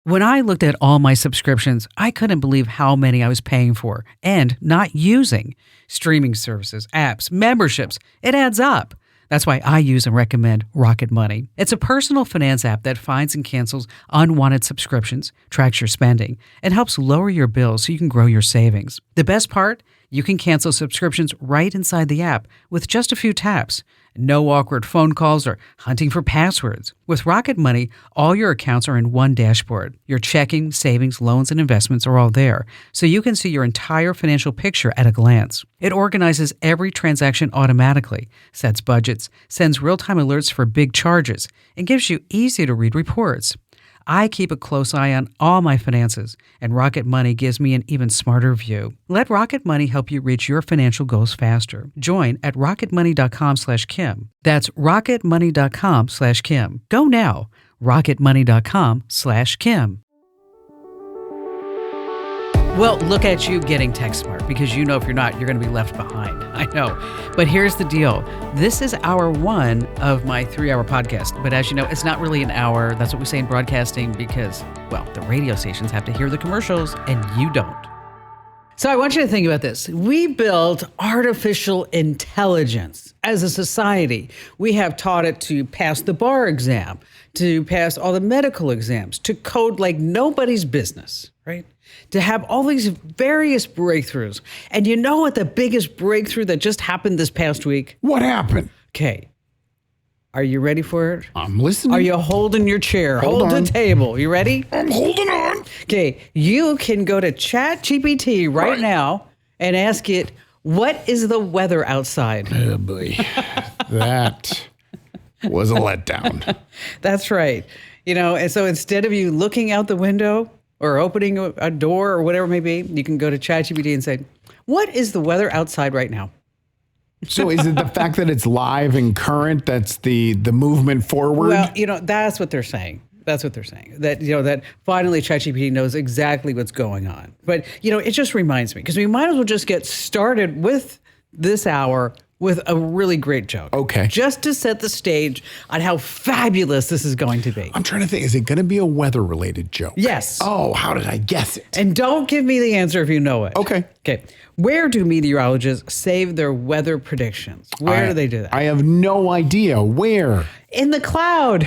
When I looked at all my subscriptions, I couldn't believe how many I was paying for and not using. Streaming services, apps, memberships, it adds up. That's why I use and recommend Rocket Money. It's a personal finance app that finds and cancels unwanted subscriptions, tracks your spending, and helps lower your bills so you can grow your savings. The best part? You can cancel subscriptions right inside the app with just a few taps. No awkward phone calls or hunting for passwords. With Rocket Money, all your accounts are in one dashboard. Your checking, savings, loans, and investments are all there, so you can see your entire financial picture at a glance. It organizes every transaction automatically, sets budgets, sends real-time alerts for big charges, and gives you easy-to-read reports. I keep a close eye on all my finances, and Rocket Money gives me an even smarter view. Let Rocket Money help you reach your financial goals faster. Join at rocketmoney.com/Kim. That's rocketmoney.com/Kim. Go now. rocketmoney.com/Kim. Well, look at you getting tech smart, because you know if you're not, you're going to be left behind. I know. But here's the deal. This is hour one of my 3-hour podcast. But as you know, it's not really an hour. That's what we say in broadcasting because, well, the radio stations have to hear the commercials and you don't. So I want you to think about this. We built artificial intelligence as a society. We have taught it to pass the bar exam, to pass all the medical exams, to code like nobody's business, right? To have all these various breakthroughs. And you know what the biggest breakthrough that just happened this past week? What happened? Okay. Are you ready for it? I'm listening. Are you holding your chair? Hold on. the table. You ready? I'm holding on. Okay. You can go to ChatGPT right now and ask it, what is the weather outside? Oh, boy. That was a letdown. That's right. You know, and so instead of you looking out the window or opening a door or whatever it may be, you can go to ChatGPT and say, what is the weather outside right now? So is it the fact that it's live and current that's the movement forward? Well, you know, that's what they're saying. That's what they're saying. That, you know, that finally ChatGPT knows exactly what's going on. But, you know, it just reminds me, because we might as well just get started with this hour with a really great joke. Okay. Just to set the stage on how fabulous this is going to be. I'm trying to think, is it going to be a weather-related joke? Yes. Oh, how did I guess it? And don't give me the answer if you know it. Okay. Okay. Where do meteorologists save their weather predictions? Where do they do that? I have no idea. Where? In the cloud.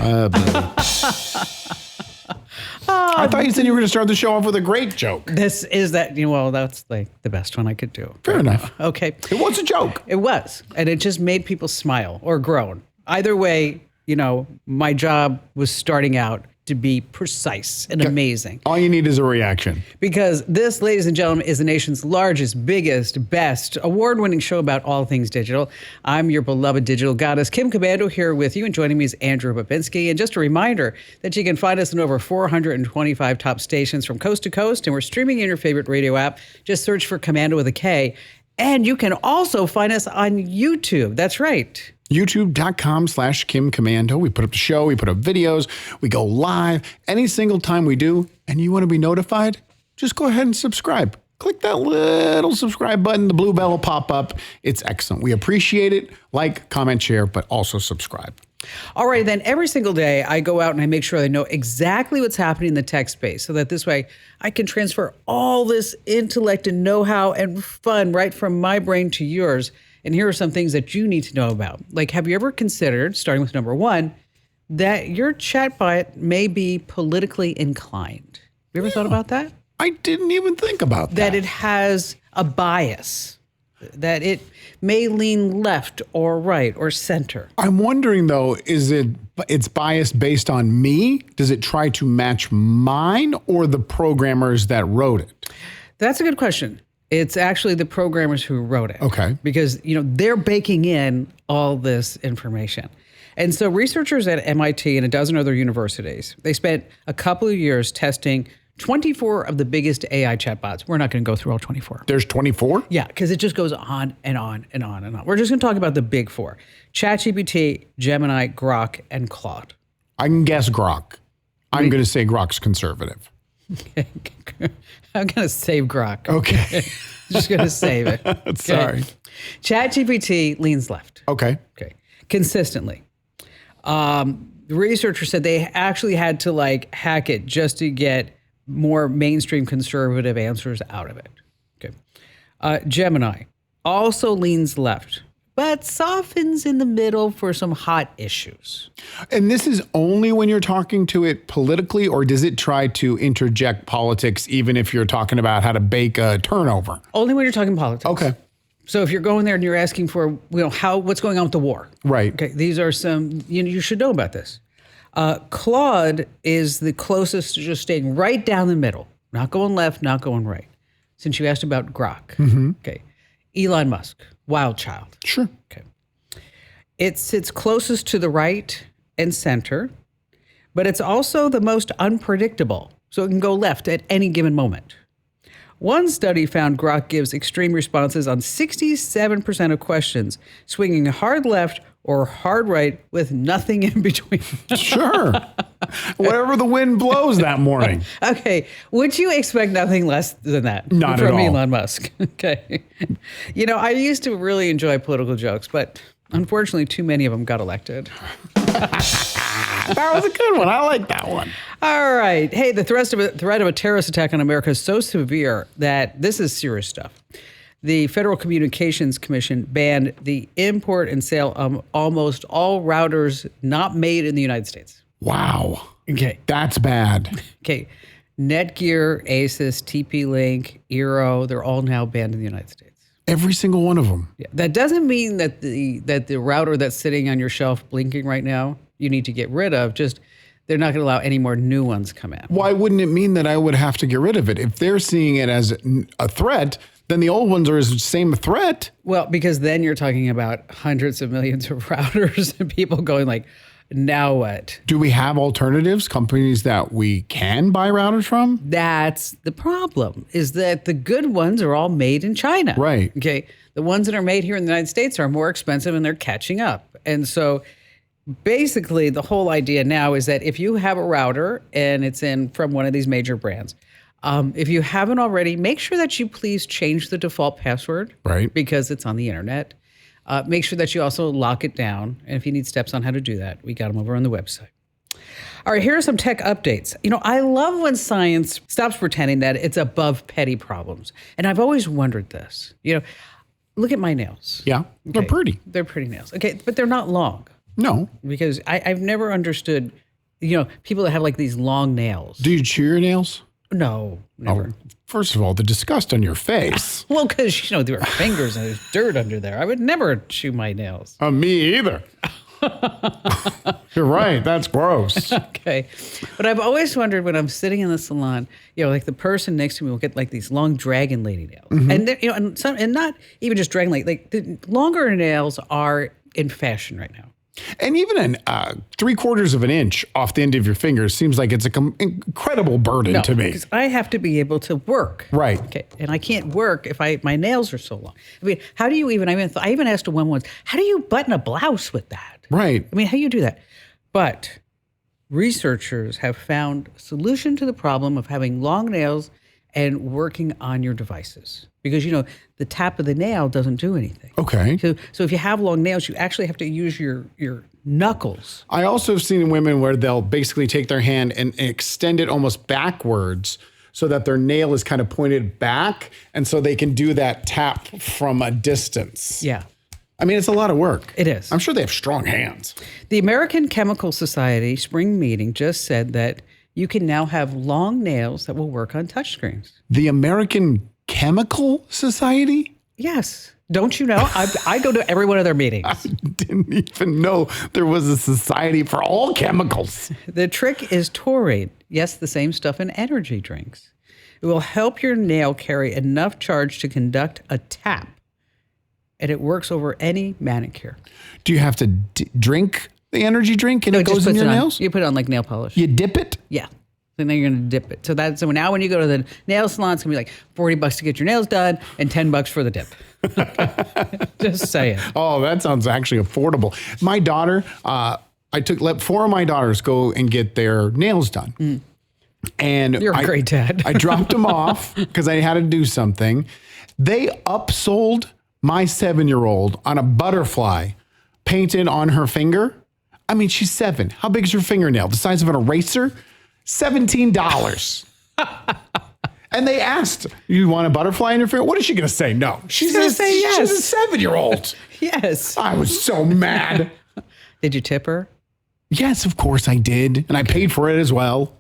I thought you said you were going to start the show off with a great joke. This is that, you know, well, that's like the best one I could do. Fair enough. Okay. It was a joke. It was. And it just made people smile or groan. Either way, you know, my job was starting out to be precise and amazing. All you need is a reaction. Because this, ladies and gentlemen, is the nation's largest, biggest, best, award-winning show about all things digital. I'm your beloved digital goddess, Kim Commando, here with you. And joining me is Andrew Babinski. And just a reminder that you can find us in over 425 top stations from coast to coast. And we're streaming in your favorite radio app. Just search for Commando with a K. And you can also find us on YouTube. That's right. YouTube.com/Kim Commando. We put up the show, we put up videos, we go live any single time we do. And you want to be notified? Just go ahead and subscribe. Click that little subscribe button. The blue bell will pop up. It's excellent. We appreciate it. Like, comment, share, but also subscribe. All right, then every single day I go out and I make sure I know exactly what's happening in the tech space so that this way I can transfer all this intellect and know-how and fun right from my brain to yours. And here are some things that you need to know about. Like, have you ever considered, starting with number one, that your chatbot may be politically inclined? Have you ever thought about that? I didn't even think about that. That it has a bias, that it may lean left or right or center. I'm wondering, though, it's biased based on me? Does it try to match mine or the programmers that wrote it? That's a good question. It's actually the programmers who wrote it. Okay. Because, you know, they're baking in all this information. And so researchers at MIT and a dozen other universities, they spent a couple of years testing 24 of the biggest AI chatbots. We're not going to go through all 24. There's 24? Yeah, because it just goes on and on and on and on. We're just going to talk about the big four: ChatGPT, Gemini, Grok, and Claude. I can guess Grok. I'm going to say Grok's conservative. I'm going to save Grok. Okay. Just going to save it. Okay. Sorry. ChatGPT leans left. Okay. Okay. Consistently. The researcher said they actually had to like hack it just to get more mainstream conservative answers out of it. Okay. Gemini also leans left, but softens in the middle for some hot issues. And this is only when you're talking to it politically, or does it try to interject politics even if you're talking about how to bake a turnover? Only when you're talking politics. Okay. So if you're going there and you're asking for, what's going on with the war? Right. Okay. These are some, you should know about this. Claude is the closest to just staying right down the middle, not going left, not going right. Since you asked about Grok. Okay. Elon Musk, wild child. Sure. Okay. It sits closest to the right and center, but it's also the most unpredictable. So it can go left at any given moment. One study found Grok gives extreme responses on 67% of questions, swinging hard left or hard right with nothing in between. Sure. Whatever the wind blows that morning. Okay. Would you expect nothing less than that Not at from all. Elon Musk? Okay. I used to really enjoy political jokes, but unfortunately, too many of them got elected. That was a good one. I like that one. All right. Hey, the threat of a terrorist attack on America is so severe that this is serious stuff. The Federal Communications Commission banned the import and sale of almost all routers not made in the United States. Wow. Okay. That's bad. Okay. Netgear, Asus, TP-Link, Eero, they're all now banned in the United States. Every single one of them. Yeah. That doesn't mean that the router that's sitting on your shelf blinking right now, you need to get rid of. Just they're not going to allow any more new ones come in. Why wouldn't it mean that I would have to get rid of it? If they're seeing it as a threat, then the old ones are the same threat. Well, because then you're talking about hundreds of millions of routers and people going like, now what? Do we have alternatives, companies that we can buy routers from? That's the problem, is that the good ones are all made in China. Right. Okay. The ones that are made here in the United States are more expensive and they're catching up. And so basically the whole idea now is that if you have a router and it's from one of these major brands, if you haven't already, make sure that you please change the default password. Right. Because it's on the internet. Make sure that you also lock it down. And if you need steps on how to do that, we got them over on the website. All right, here are some tech updates. I love when science stops pretending that it's above petty problems. And I've always wondered this. Look at my nails. Yeah, they're pretty. They're pretty nails. Okay, but they're not long. No. Because I've never understood, people that have like these long nails. Do you chew your nails? No, never. Oh, first of all, the disgust on your face. Well, because, there are fingers and there's dirt under there. I would never chew my nails. Me either. You're right. That's gross. Okay. But I've always wondered when I'm sitting in the salon, like the person next to me will get like these long dragon lady nails. Mm-hmm. And not even just dragon lady, like the longer nails are in fashion right now. And even an 3/4 of an inch off the end of your fingers seems like it's an incredible burden to me. Because I have to be able to work. Right. Okay. And I can't work if my nails are so long. I mean, how do you even, I even asked a woman once, how do you button a blouse with that? Right. I mean, how do you do that? But researchers have found a solution to the problem of having long nails and working on your devices. Because, the tap of the nail doesn't do anything. Okay. So if you have long nails, you actually have to use your knuckles. I also have seen women where they'll basically take their hand and extend it almost backwards so that their nail is kind of pointed back. And so they can do that tap from a distance. Yeah. I mean, it's a lot of work. It is. I'm sure they have strong hands. The American Chemical Society spring meeting just said that you can now have long nails that will work on touchscreens. The American Chemical Society? Yes. Don't you know? I go to every one of their meetings. I didn't even know there was a society for all chemicals. The trick is taurine. Yes, the same stuff in energy drinks. It will help your nail carry enough charge to conduct a tap. And it works over any manicure. Do you have to drink the energy drink and it goes in your nails? You put it on like nail polish. You dip it? Yeah. And then you're going to dip it. So now when you go to the nail salon, it's going to be like $40 to get your nails done and $10 for the dip. Just saying. Oh, that sounds actually affordable. My daughter, I let 4 of my daughters go and get their nails done. Mm. And you're a great dad. I dropped them off because I had to do something. They upsold my 7-year-old on a butterfly painted on her finger. I mean, she's 7. How big is her fingernail? The size of an eraser? $17. And they asked, you want a butterfly in your finger? What is she going to say? No. She's going to say yes. She's a 7-year-old. Yes. I was so mad. Did you tip her? Yes, of course I did. And I paid for it as well.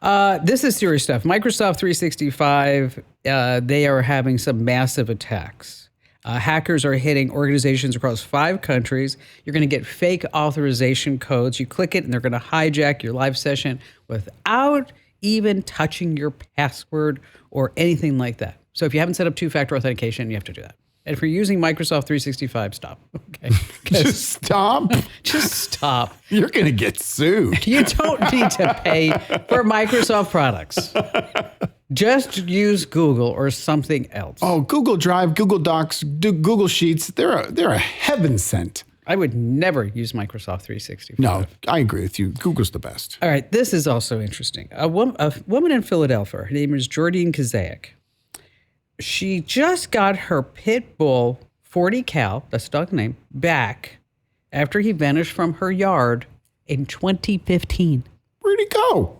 This is serious stuff. Microsoft 365, they are having some massive attacks. Hackers are hitting organizations across 5 countries. You're going to get fake authorization codes. You click it and they're going to hijack your live session without even touching your password or anything like that. So if you haven't set up 2-factor authentication, you have to do that. And if you're using Microsoft 365, stop. Okay. Just stop. Just stop. You're going to get sued. You don't need to pay for Microsoft products. Just use Google or something else. Oh, Google Drive, Google Docs, Google Sheets, they're a heaven sent. I would never use Microsoft 365. No, I agree with you. Google's the best. All right, this is also interesting. A woman in Philadelphia, her name is Jordine Kazaic. She just got her pit bull, 40 Cal, that's the dog name, back after he vanished from her yard in 2015. Where'd he go?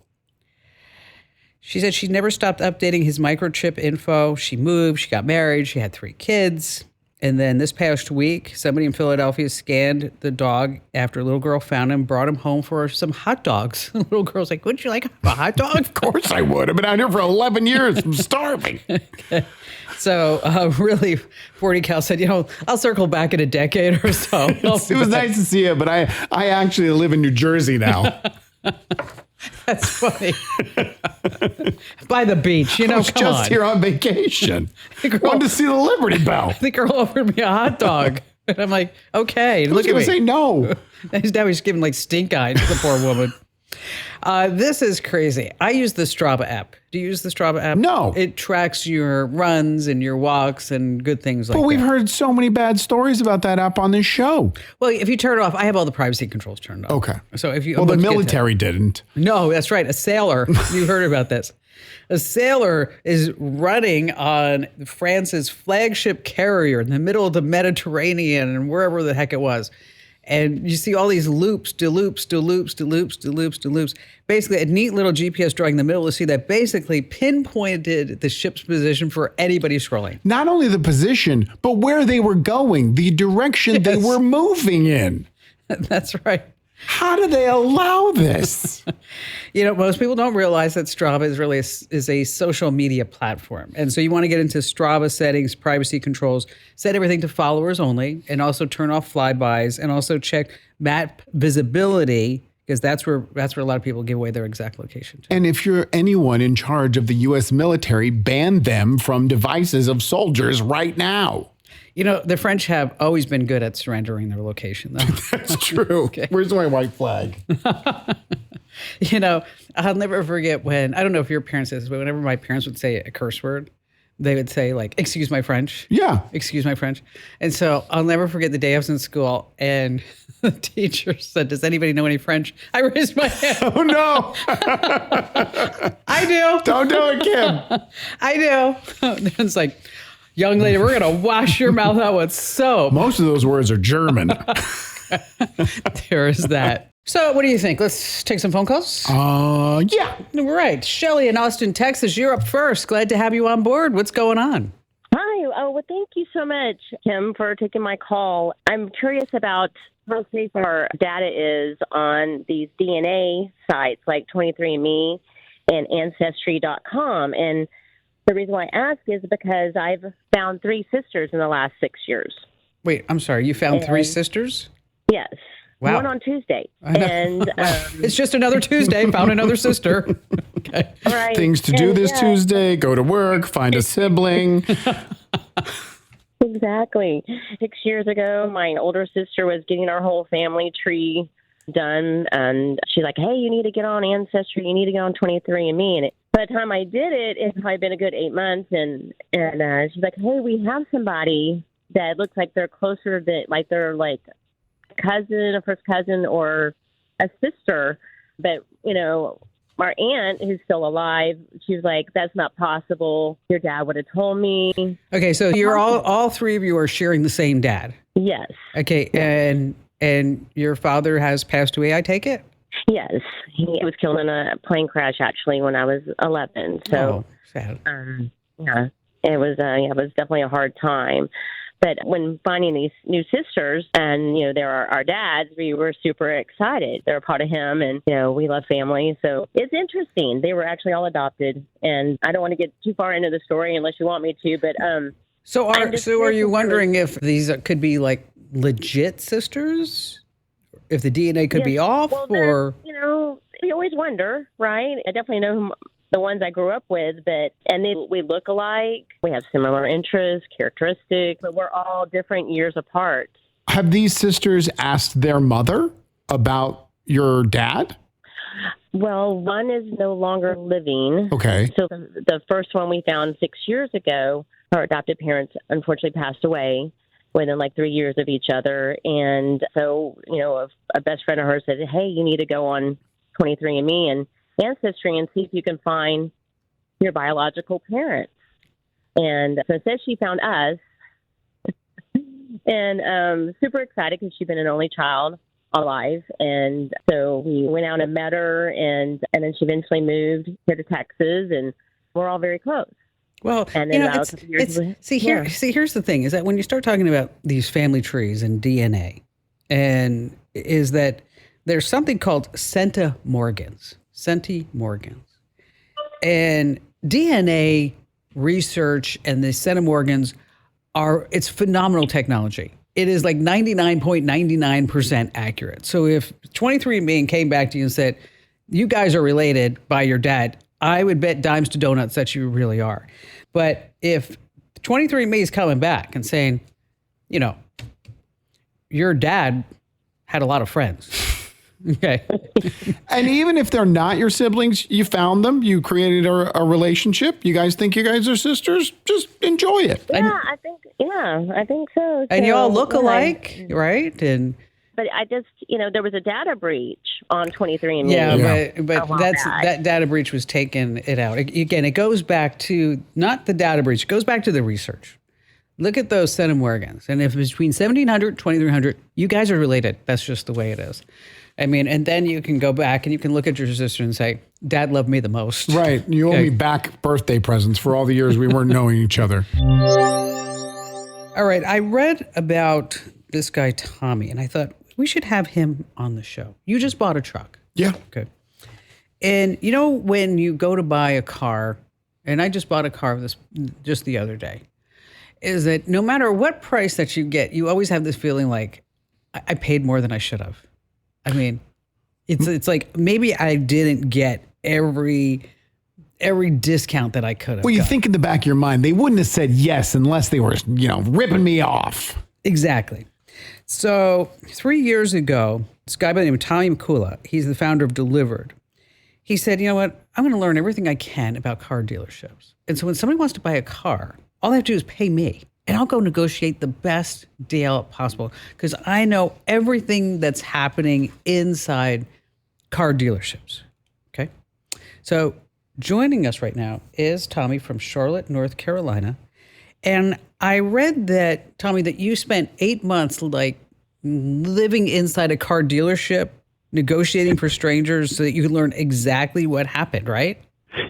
She said she never stopped updating his microchip info. She moved, she got married, she had 3 kids. And then this past week, somebody in Philadelphia scanned the dog after a little girl found him, brought him home for some hot dogs. The little girl's like, wouldn't you like a hot dog? Of course I would. I've been out here for 11 years. I'm starving. Okay. So really, 40 Cal said, I'll circle back in a decade or so. It was nice to see you, but I actually live in New Jersey now. That's funny. By the beach, I was just here on vacation. Wanted to see the Liberty Bell. The girl offered me a hot dog. And I'm like, okay, look at me. Say no. Now he's giving like stink eye to the poor woman. This is crazy. I use the Strava app. Do you use the Strava app? No. It tracks your runs and your walks and good things like that. But we've heard so many bad stories about that app on this show. Well, if you turn it off, I have all the privacy controls turned off. Okay. So if you the military didn't. No, that's right. A sailor. You heard about this. A sailor is running on France's flagship carrier in the middle of the Mediterranean and wherever the heck it was. And you see all these loops, de-loops. Basically, a neat little GPS drawing in the middle of the sea that basically pinpointed the ship's position for anybody scrolling. Not only the position, but where they were going, the direction they were moving in. That's right. How do they allow this? Most people don't realize that Strava is a social media platform. And so you want to get into Strava settings, privacy controls, set everything to followers only, and also turn off flybys, and also check map visibility, because that's where a lot of people give away their exact location to. And if you're anyone in charge of the U.S. military, ban them from devices of soldiers right now. The French have always been good at surrendering their location, though. That's true. Okay. Where's my white flag? I'll never forget when, I don't know if your parents did this, but whenever my parents would say a curse word, they would say, like, excuse my French. Yeah. Excuse my French. And so I'll never forget the day I was in school and the teacher said, does anybody know any French? I raised my hand. Oh, no. I do. Don't do it, Kim. I do. And it's like, young lady, we're going to wash your mouth out with soap. Most of those words are German. There is that. So what do you think? Let's take some phone calls? Yeah. Right. Shelly in Austin, Texas, you're up first. Glad to have you on board. What's going on? Hi. Well, thank you so much, Kim, for taking my call. I'm curious about how safe our data is on these DNA sites like 23andMe and Ancestry.com. And the reason why I ask is because I've found 3 sisters in the last 6 years. Wait, I'm sorry. You found 3 sisters? Yes. Wow. One on Tuesday. And it's just another Tuesday. Found another sister. Okay. Right. Things to do this Tuesday, go to work, find a sibling. Exactly. 6 years ago, my older sister was getting our whole family tree done. And she's like, hey, you need to get on Ancestry. You need to get on 23andMe. And by the time I did it, it's probably been a good 8 months. And she's like, hey, we have somebody that looks like they're closer to, like they're like cousin, a first cousin, or a sister. But, our aunt, who's still alive, she was like, that's not possible. Your dad would have told me. Okay, so you're all 3 of you are sharing the same dad. Yes. Okay, and And your father has passed away, I take it? Yes, he was killed in a plane crash actually when I was 11. So, sad. yeah, it was definitely a hard time. But when finding these new sisters and, they're our dads, we were super excited. They're a part of him and, we love family. So it's interesting. They were actually all adopted. And I don't want to get too far into the story unless you want me to, but So are you wondering if these could be like legit sisters? If the DNA could be off, or we always wonder, right? I definitely know the ones I grew up with, we look alike. We have similar interests, characteristics, but we're all different years apart. Have these sisters asked their mother about your dad? Well, one is no longer living. Okay. So the first one we found 6 years ago, her adopted parents unfortunately passed away within like 3 years of each other. And so, a best friend of hers said, hey, you need to go on 23andMe and Ancestry and see if you can find your biological parents. And so it says she found us. And super excited because she's been an only child alive. And so we went out and met her, and then she eventually moved here to Texas, and we're all very close. Well, and then here's the thing is that when you start talking about these family trees and DNA, and is that there's something called centimorgans. And DNA research and the centimorgans it's phenomenal technology. It is like 99.99% accurate. So if 23andMe came back to you and said, you guys are related by your dad, I would bet dimes to donuts that you really are. But if 23andMe is coming back and saying, your dad had a lot of friends. Okay. And even if they're not your siblings, you found them, you created a relationship. You guys think you guys are sisters? Just enjoy it. I think so. And you all look alike, right? But I just, there was a data breach on 23andMe. Yeah, but that data breach was taking it out. Again, it goes back to not the data breach. It goes back to the research. Look at those centimorgans. And if it's between 1700 and 2300, you guys are related. That's just the way it is. I mean, and then you can go back and you can look at your sister and say, Dad loved me the most. Right. You owe me back birthday presents for all the years we weren't knowing each other. All right. I read about this guy, Tommy, and I thought we should have him on the show. You just bought a truck. Yeah. Okay. And when you go to buy a car, and I just bought a car just the other day, is that no matter what price that you get, you always have this feeling like I paid more than I should have. I mean, it's like maybe I didn't get every discount that I could have. Well, you think in the back of your mind, they wouldn't have said yes unless they were, ripping me off. Exactly. So 3 years ago, this guy by the name of Tommy McCullough, he's the founder of Delivered. He said, you know what? I'm going to learn everything I can about car dealerships. And so when somebody wants to buy a car, all they have to do is pay me. And I'll go negotiate the best deal possible because I know everything that's happening inside car dealerships. Okay. So joining us right now is Tommy from Charlotte, North Carolina. And I read that, Tommy, that you spent 8 months living inside a car dealership, negotiating for strangers so that you could learn exactly what happened, right?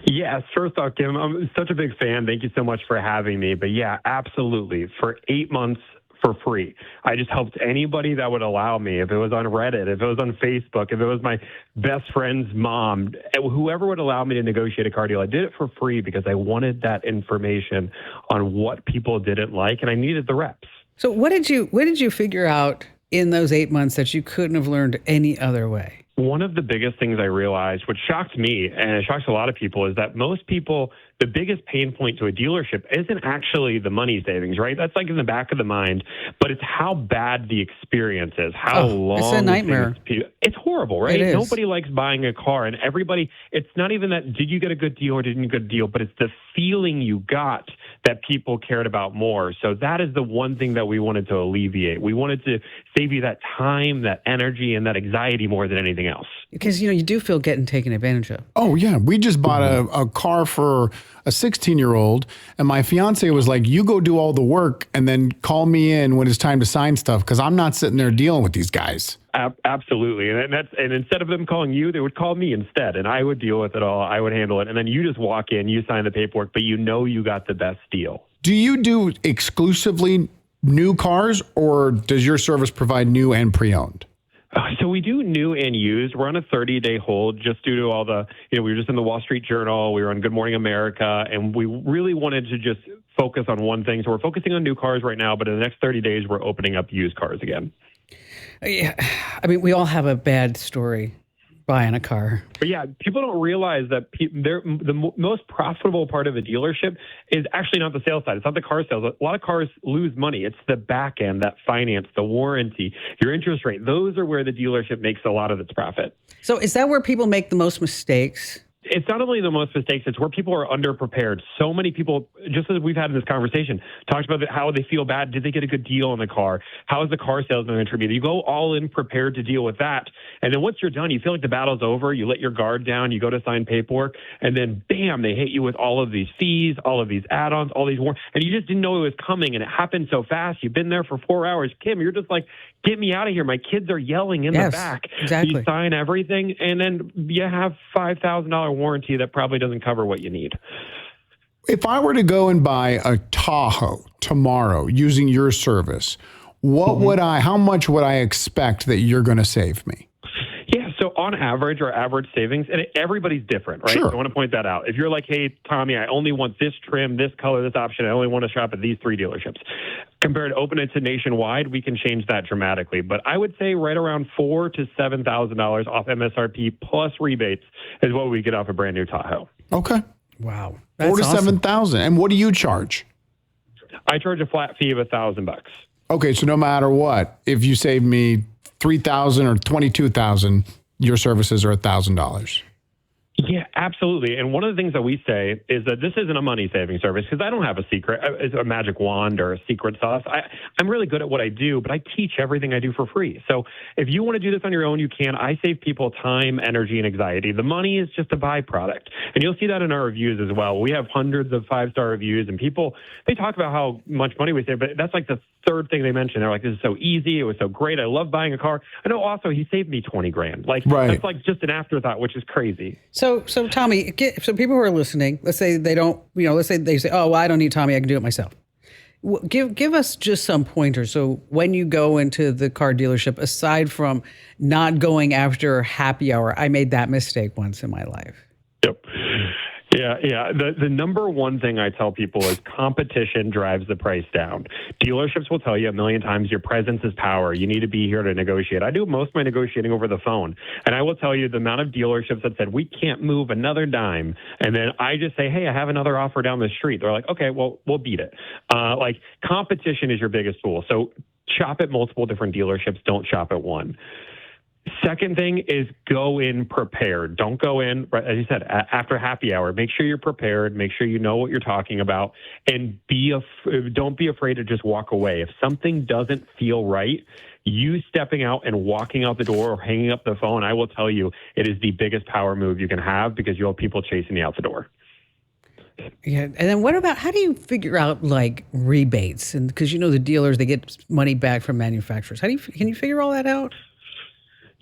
Yes. First off, Kim, I'm such a big fan. Thank you so much for having me. But yeah, absolutely. For 8 months for free. I just helped anybody that would allow me. If it was on Reddit, if it was on Facebook, if it was my best friend's mom, whoever would allow me to negotiate a car deal, I did it for free because I wanted that information on what people didn't like, and I needed the reps. So what did you figure out in those 8 months that you couldn't have learned any other way? One of the biggest things I realized, which shocked me and it shocks a lot of people, is that most people, the biggest pain point to a dealership isn't actually the money savings, right? That's like in the back of the mind, but it's how bad the experience is, how long. It's a nightmare. It's horrible, right? It is. Nobody likes buying a car, and everybody, it's not even that did you get a good deal or didn't you get a deal, but it's the feeling you got that people cared about more. So that is the one thing that we wanted to alleviate. We wanted to save you that time, that energy, and that anxiety more than anything anything else. Because, you do feel getting taken advantage of. Oh, yeah. We just bought a car for a 16-year-old, and my fiance was like, you go do all the work and then call me in when it's time to sign stuff, because I'm not sitting there dealing with these guys. Absolutely. And instead of them calling you, they would call me instead, and I would deal with it all. I would handle it. And then you just walk in, you sign the paperwork, but you got the best deal. Do you do exclusively new cars, or does your service provide new and pre-owned? So we do new and used. We're on a 30-day hold just due to all the, we were just in the Wall Street Journal. We were on Good Morning America, and we really wanted to just focus on one thing. So we're focusing on new cars right now, but in the next 30 days, we're opening up used cars again. Yeah. I mean, we all have a bad story buying a car. But yeah, people don't realize that the most profitable part of a dealership is actually not the sales side. It's not the car sales. A lot of cars lose money. It's the back end, that finance, the warranty, your interest rate. Those are where the dealership makes a lot of its profit. So is that where people make the most mistakes? It's not only the most mistakes, it's where people are underprepared. So many people, just as we've had in this conversation, talked about how they feel bad. Did they get a good deal on the car? How is the car salesman going to treat you? You go all in prepared to deal with that. And then once you're done, you feel like the battle's over. You let your guard down. You go to sign paperwork. And then, bam, they hit you with all of these fees, all of these add-ons, all these warranties. And you just didn't know it was coming. And it happened so fast. You've been there for 4 hours. Kim, you're just like, get me out of here. My kids are yelling in the back. Exactly. You sign everything, and then you have $5,000 warranty that probably doesn't cover what you need. If I were to go and buy a Tahoe tomorrow using your service, how much would I expect that you're going to save me? Yeah, so on average, our average savings, and everybody's different, right? Sure. So I want to point that out. If you're like, hey, Tommy, I only want this trim, this color, this option, I only want to shop at these 3 dealerships. Compared to open it to nationwide, we can change that dramatically. But I would say right around $4,000 to $7,000 off MSRP plus rebates is what we get off a brand new Tahoe. Okay. Wow. That's $4,000 to $7,000. And what do you charge? I charge a flat fee of $1,000. Okay, so no matter what, if you save me $3,000 or $22,000, your services are $1,000. Yeah, absolutely. And one of the things that we say is that this isn't a money-saving service because I don't have a secret, a magic wand or a secret sauce. I'm really good at what I do, but I teach everything I do for free. So if you want to do this on your own, you can. I save people time, energy, and anxiety. The money is just a byproduct. And you'll see that in our reviews as well. We have hundreds of 5-star reviews, and people, they talk about how much money we save, but that's like the third thing they mention. They're like, this is so easy. It was so great. I love buying a car. I know also he saved me $20,000. Like, that's like just an afterthought, which is crazy. So Tommy, so people who are listening, let's say they don't, let's say they say, oh, well, I don't need Tommy, I can do it myself. Give us just some pointers. So when you go into the car dealership, aside from not going after happy hour, I made that mistake once in my life. Yep. Yeah. The number one thing I tell people is competition drives the price down. Dealerships will tell you a million times your presence is power. You need to be here to negotiate. I do most of my negotiating over the phone. And I will tell you the amount of dealerships that said, we can't move another dime. And then I just say, hey, I have another offer down the street. They're like, okay, well, we'll beat it. Like competition is your biggest tool. So shop at multiple different dealerships. Don't shop at one. Second thing is go in prepared. Don't go in, as you said, after happy hour. Make sure you're prepared. Make sure you know what you're talking about. And don't be afraid to just walk away. If something doesn't feel right, you stepping out and walking out the door or hanging up the phone, I will tell you, it is the biggest power move you can have because you'll have people chasing you out the door. Yeah, and then what about, how do you figure out like rebates? And because the dealers, they get money back from manufacturers. Can you figure all that out?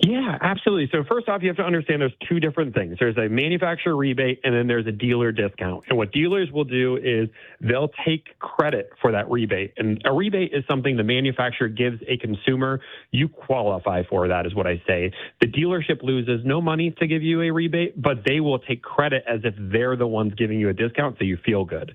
Yeah, absolutely. So first off, you have to understand there's two different things. There's a manufacturer rebate and then there's a dealer discount. And what dealers will do is they'll take credit for that rebate. And a rebate is something the manufacturer gives a consumer. You qualify for that is what I say. The dealership loses no money to give you a rebate, but they will take credit as if they're the ones giving you a discount so you feel good.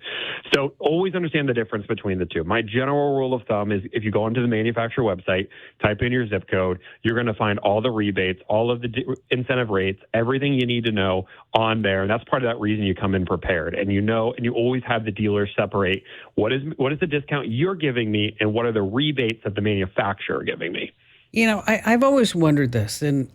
So always understand the difference between the two. My general rule of thumb is if you go onto the manufacturer website, type in your zip code, you're going to find all the rebates, all of the incentive rates, everything you need to know on there. And that's part of that reason you come in prepared. And and you always have the dealer separate what is the discount you're giving me and what are the rebates that the manufacturer giving me. I've always wondered this, and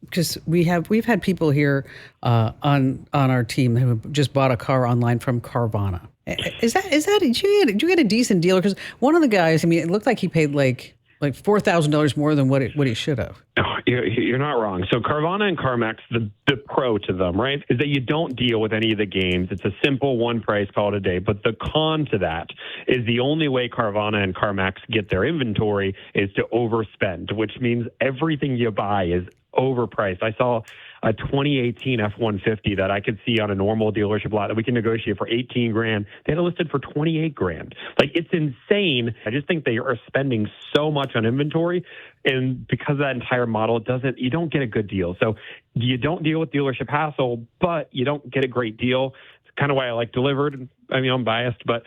because we've had people here on our team who just bought a car online from Carvana. Did you get a decent deal? Because one of the guys, it looked like he paid like Like $4,000 more than what he should have. No, you're not wrong. So Carvana and CarMax, the pro to them, right, is that you don't deal with any of the games. It's a simple one price, call it a day. But the con to that is the only way Carvana and CarMax get their inventory is to overspend, which means everything you buy is overpriced. I saw a 2018 F-150 that I could see on a normal dealership lot that we can negotiate for $18,000. They had it listed for $28,000. Like, it's insane. I just think they are spending so much on inventory, and because of that entire model, you don't get a good deal. So you don't deal with dealership hassle, but you don't get a great deal. It's kind of why I like Delivered. I mean, I'm biased, but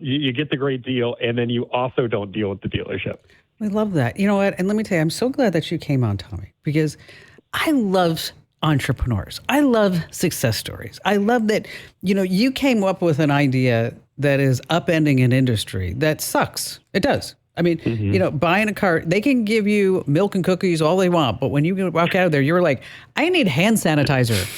you get the great deal, and then you also don't deal with the dealership. I love that. You know what? And let me tell you, I'm so glad that you came on, Tommy, because I love entrepreneurs. I love success stories. I love that, you came up with an idea that is upending an industry that sucks. It does. I mean, buying a car, they can give you milk and cookies all they want, but when you walk out of there, you're like, I need hand sanitizer.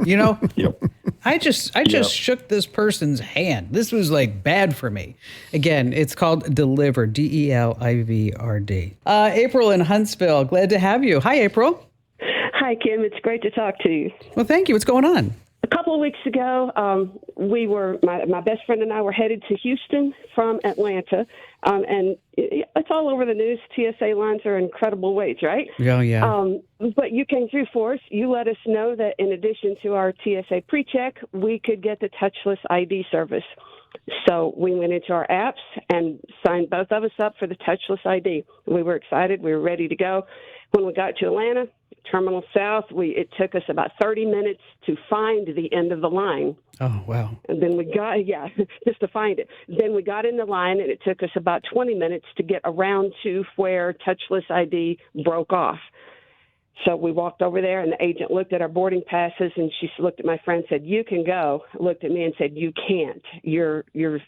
Yep. I just shook this person's hand. This was like bad for me. Again, it's called Delivered, Deliverd. April in Huntsville, glad to have you. Hi, April. Hi, Kim. It's great to talk to you. Well, thank you. What's going on? A couple of weeks ago, my best friend and I were headed to Houston from Atlanta, and it's all over the news. TSA lines are incredible waits, right? Yeah. But you came through for us. You let us know that in addition to our TSA pre-check, we could get the touchless ID service. So we went into our apps and signed both of us up for the touchless ID. We were excited. We were ready to go. When we got to Atlanta, Terminal South, it took us about 30 minutes to find the end of the line. Oh, wow. And then just to find it. Then we got in the line, and it took us about 20 minutes to get around to where touchless ID broke off. So we walked over there, and the agent looked at our boarding passes, and she looked at my friend and said, "You can go." Looked at me and said, "You can't. Your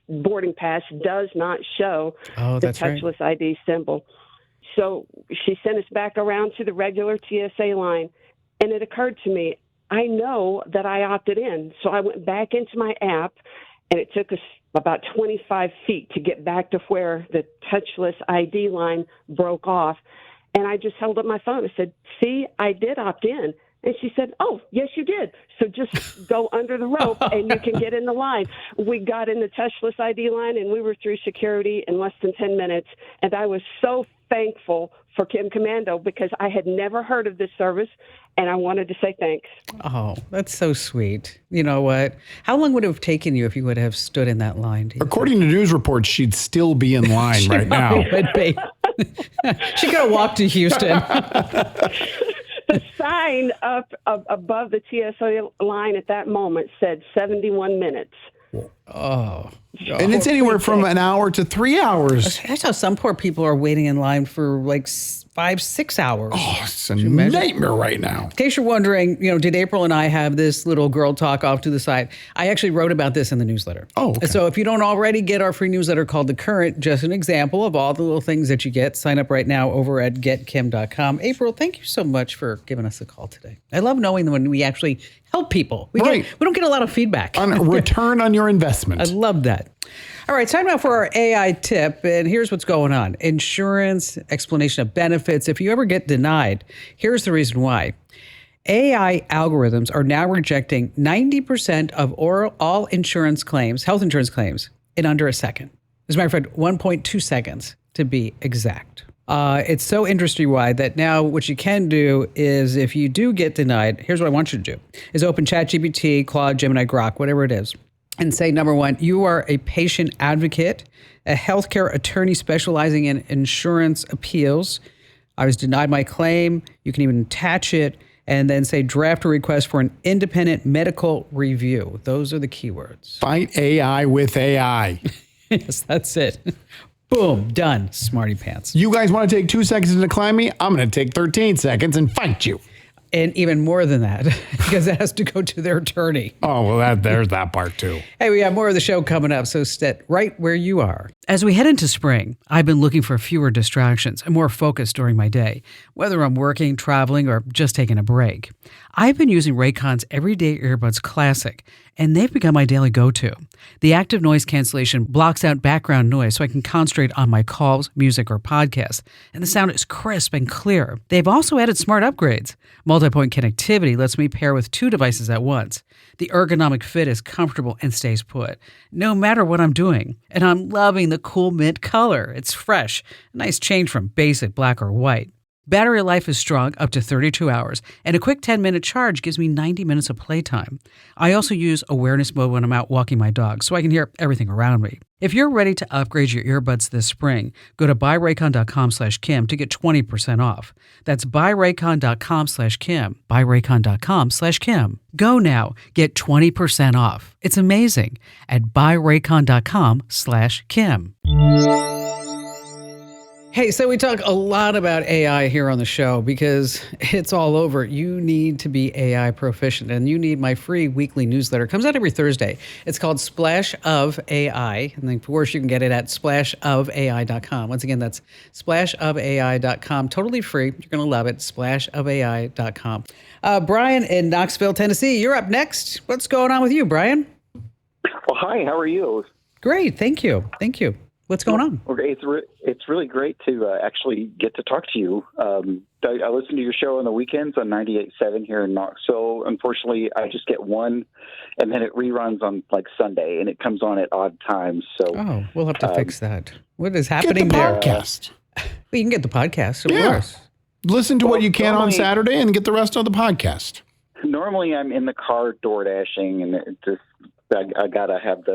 boarding pass does not show the touchless ID symbol." So she sent us back around to the regular TSA line, and it occurred to me, I know that I opted in. So I went back into my app, and it took us about 25 feet to get back to where the touchless ID line broke off. And I just held up my phone. I said, "See, I did opt in." And she said, "Oh, yes, you did. So just go under the rope and you can get in the line." We got in the touchless ID line, and we were through security in less than 10 minutes. And I was so thankful for Kim Commando because I had never heard of this service, and I wanted to say thanks. Oh, that's so sweet. You know what? How long would it have taken you if you would have stood in that line? According to news reports, she'd still be in line right now. Would be. She could have walked to Houston. The sign up above the TSA line at that moment said 71 minutes. Oh. And it's anywhere from an hour to 3 hours. I saw some poor people are waiting in line for like 5-6 hours. Oh, it's a nightmare right now. In case you're wondering, did April and I have this little girl talk off to the side? I actually wrote about this in the newsletter. Oh, okay. So if you don't already get our free newsletter called The Current, just an example of all the little things that you get, sign up right now over at getkim.com. April, thank you so much for giving us a call today. I love knowing when we actually help people. We don't get a lot of feedback. On return on your investment. I love that. All right, time now for our AI tip, and here's what's going on. Insurance, explanation of benefits. If you ever get denied, here's the reason why. AI algorithms are now rejecting 90% of all insurance claims, health insurance claims, in under a second. As a matter of fact, 1.2 seconds to be exact. It's so industry-wide that now what you can do is if you do get denied, here's what I want you to do, is open ChatGPT, Claude, Gemini, Grok, whatever it is, and say, number one, you are a patient advocate, a healthcare attorney specializing in insurance appeals. I was denied my claim. You can even attach it and then say draft a request for an independent medical review. Those are the keywords. Fight AI with AI. Yes, that's it. Boom, done, smarty pants. You guys want to take 2 seconds to decline me? I'm going to take 13 seconds and fight you. And even more than that, because it has to go to their attorney. Oh, well, there's that part too. Hey, we have more of the show coming up, so sit right where you are. As we head into spring, I've been looking for fewer distractions and more focus during my day, whether I'm working, traveling, or just taking a break. I've been using Raycon's Everyday Earbuds Classic, and they've become my daily go-to. The active noise cancellation blocks out background noise so I can concentrate on my calls, music, or podcasts, and the sound is crisp and clear. They've also added smart upgrades. Multi-point connectivity lets me pair with 2 devices at once. The ergonomic fit is comfortable and stays put, no matter what I'm doing. And I'm loving the cool mint color. It's fresh, a nice change from basic black or white. Battery life is strong, up to 32 hours, and a quick 10-minute charge gives me 90 minutes of playtime. I also use awareness mode when I'm out walking my dog, so I can hear everything around me. If you're ready to upgrade your earbuds this spring, go to buyraycon.com/Kim to get 20% off. That's buyraycon.com/Kim, buyraycon.com/Kim. Go now, get 20% off. It's amazing at buyraycon.com/Kim. Hey, so we talk a lot about AI here on the show because it's all over. You need to be AI proficient, and you need my free weekly newsletter. It comes out every Thursday. It's called Splash of AI, and of course you can get it at splashofai.com. Once again, that's splashofai.com. Totally free. You're going to love it. Splashofai.com. Brian in Knoxville, Tennessee, you're up next. What's going on with you, Brian? Well, hi. How are you? Great. Thank you. Thank you. What's going on? It's really great to actually get to talk to you. I listen to your show on the weekends on 98.7 here in Knoxville. Unfortunately, I just get one, and then it reruns on like Sunday, and it comes on at odd times. So, we'll have to fix that. What is happening Get the there? podcast. Well, you can get the podcast, of Yeah. course. Listen to what you can on normally- Saturday and get the rest of the podcast. Normally, I'm in the car door dashing, and I gotta have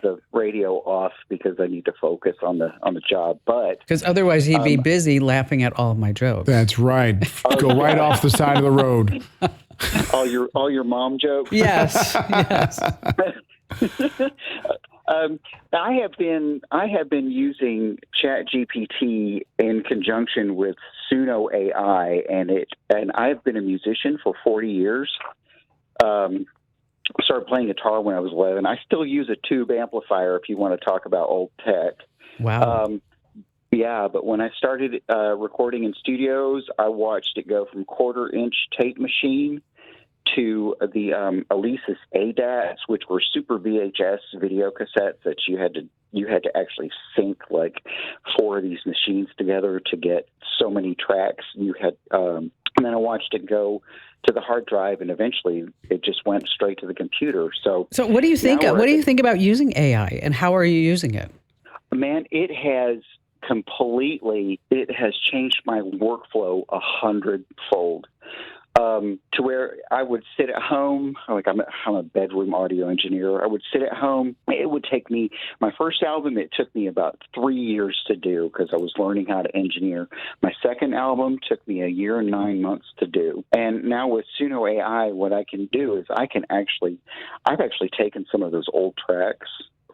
the radio off because I need to focus on the job. But Because otherwise he'd be busy laughing at all of my jokes. That's right. Go right off the side of the road. all your mom jokes. Yes, yes. I have been using ChatGPT in conjunction with Suno AI, and I've been a musician for 40 years. I started playing guitar when I was 11. I still use a tube amplifier if you want to talk about old tech. Wow. Yeah, but when I started recording in studios, I watched it go from quarter-inch tape machine to the Alesis ADATs, which were super VHS video cassettes that you had to actually sync like 4 of these machines together to get so many tracks. And then I watched it go to the hard drive, and eventually it just went straight to the computer. So what do you think? What do you think about using AI, and how are you using it? Man, it has changed my workflow 100-fold. To where I would sit at home, like I'm a bedroom audio engineer. I would sit at home. It would take me, my first album, it took me about 3 years to do because I was learning how to engineer. My second album took me 1 year and 9 months to do. And now with Suno AI, what I can do is I've actually taken some of those old tracks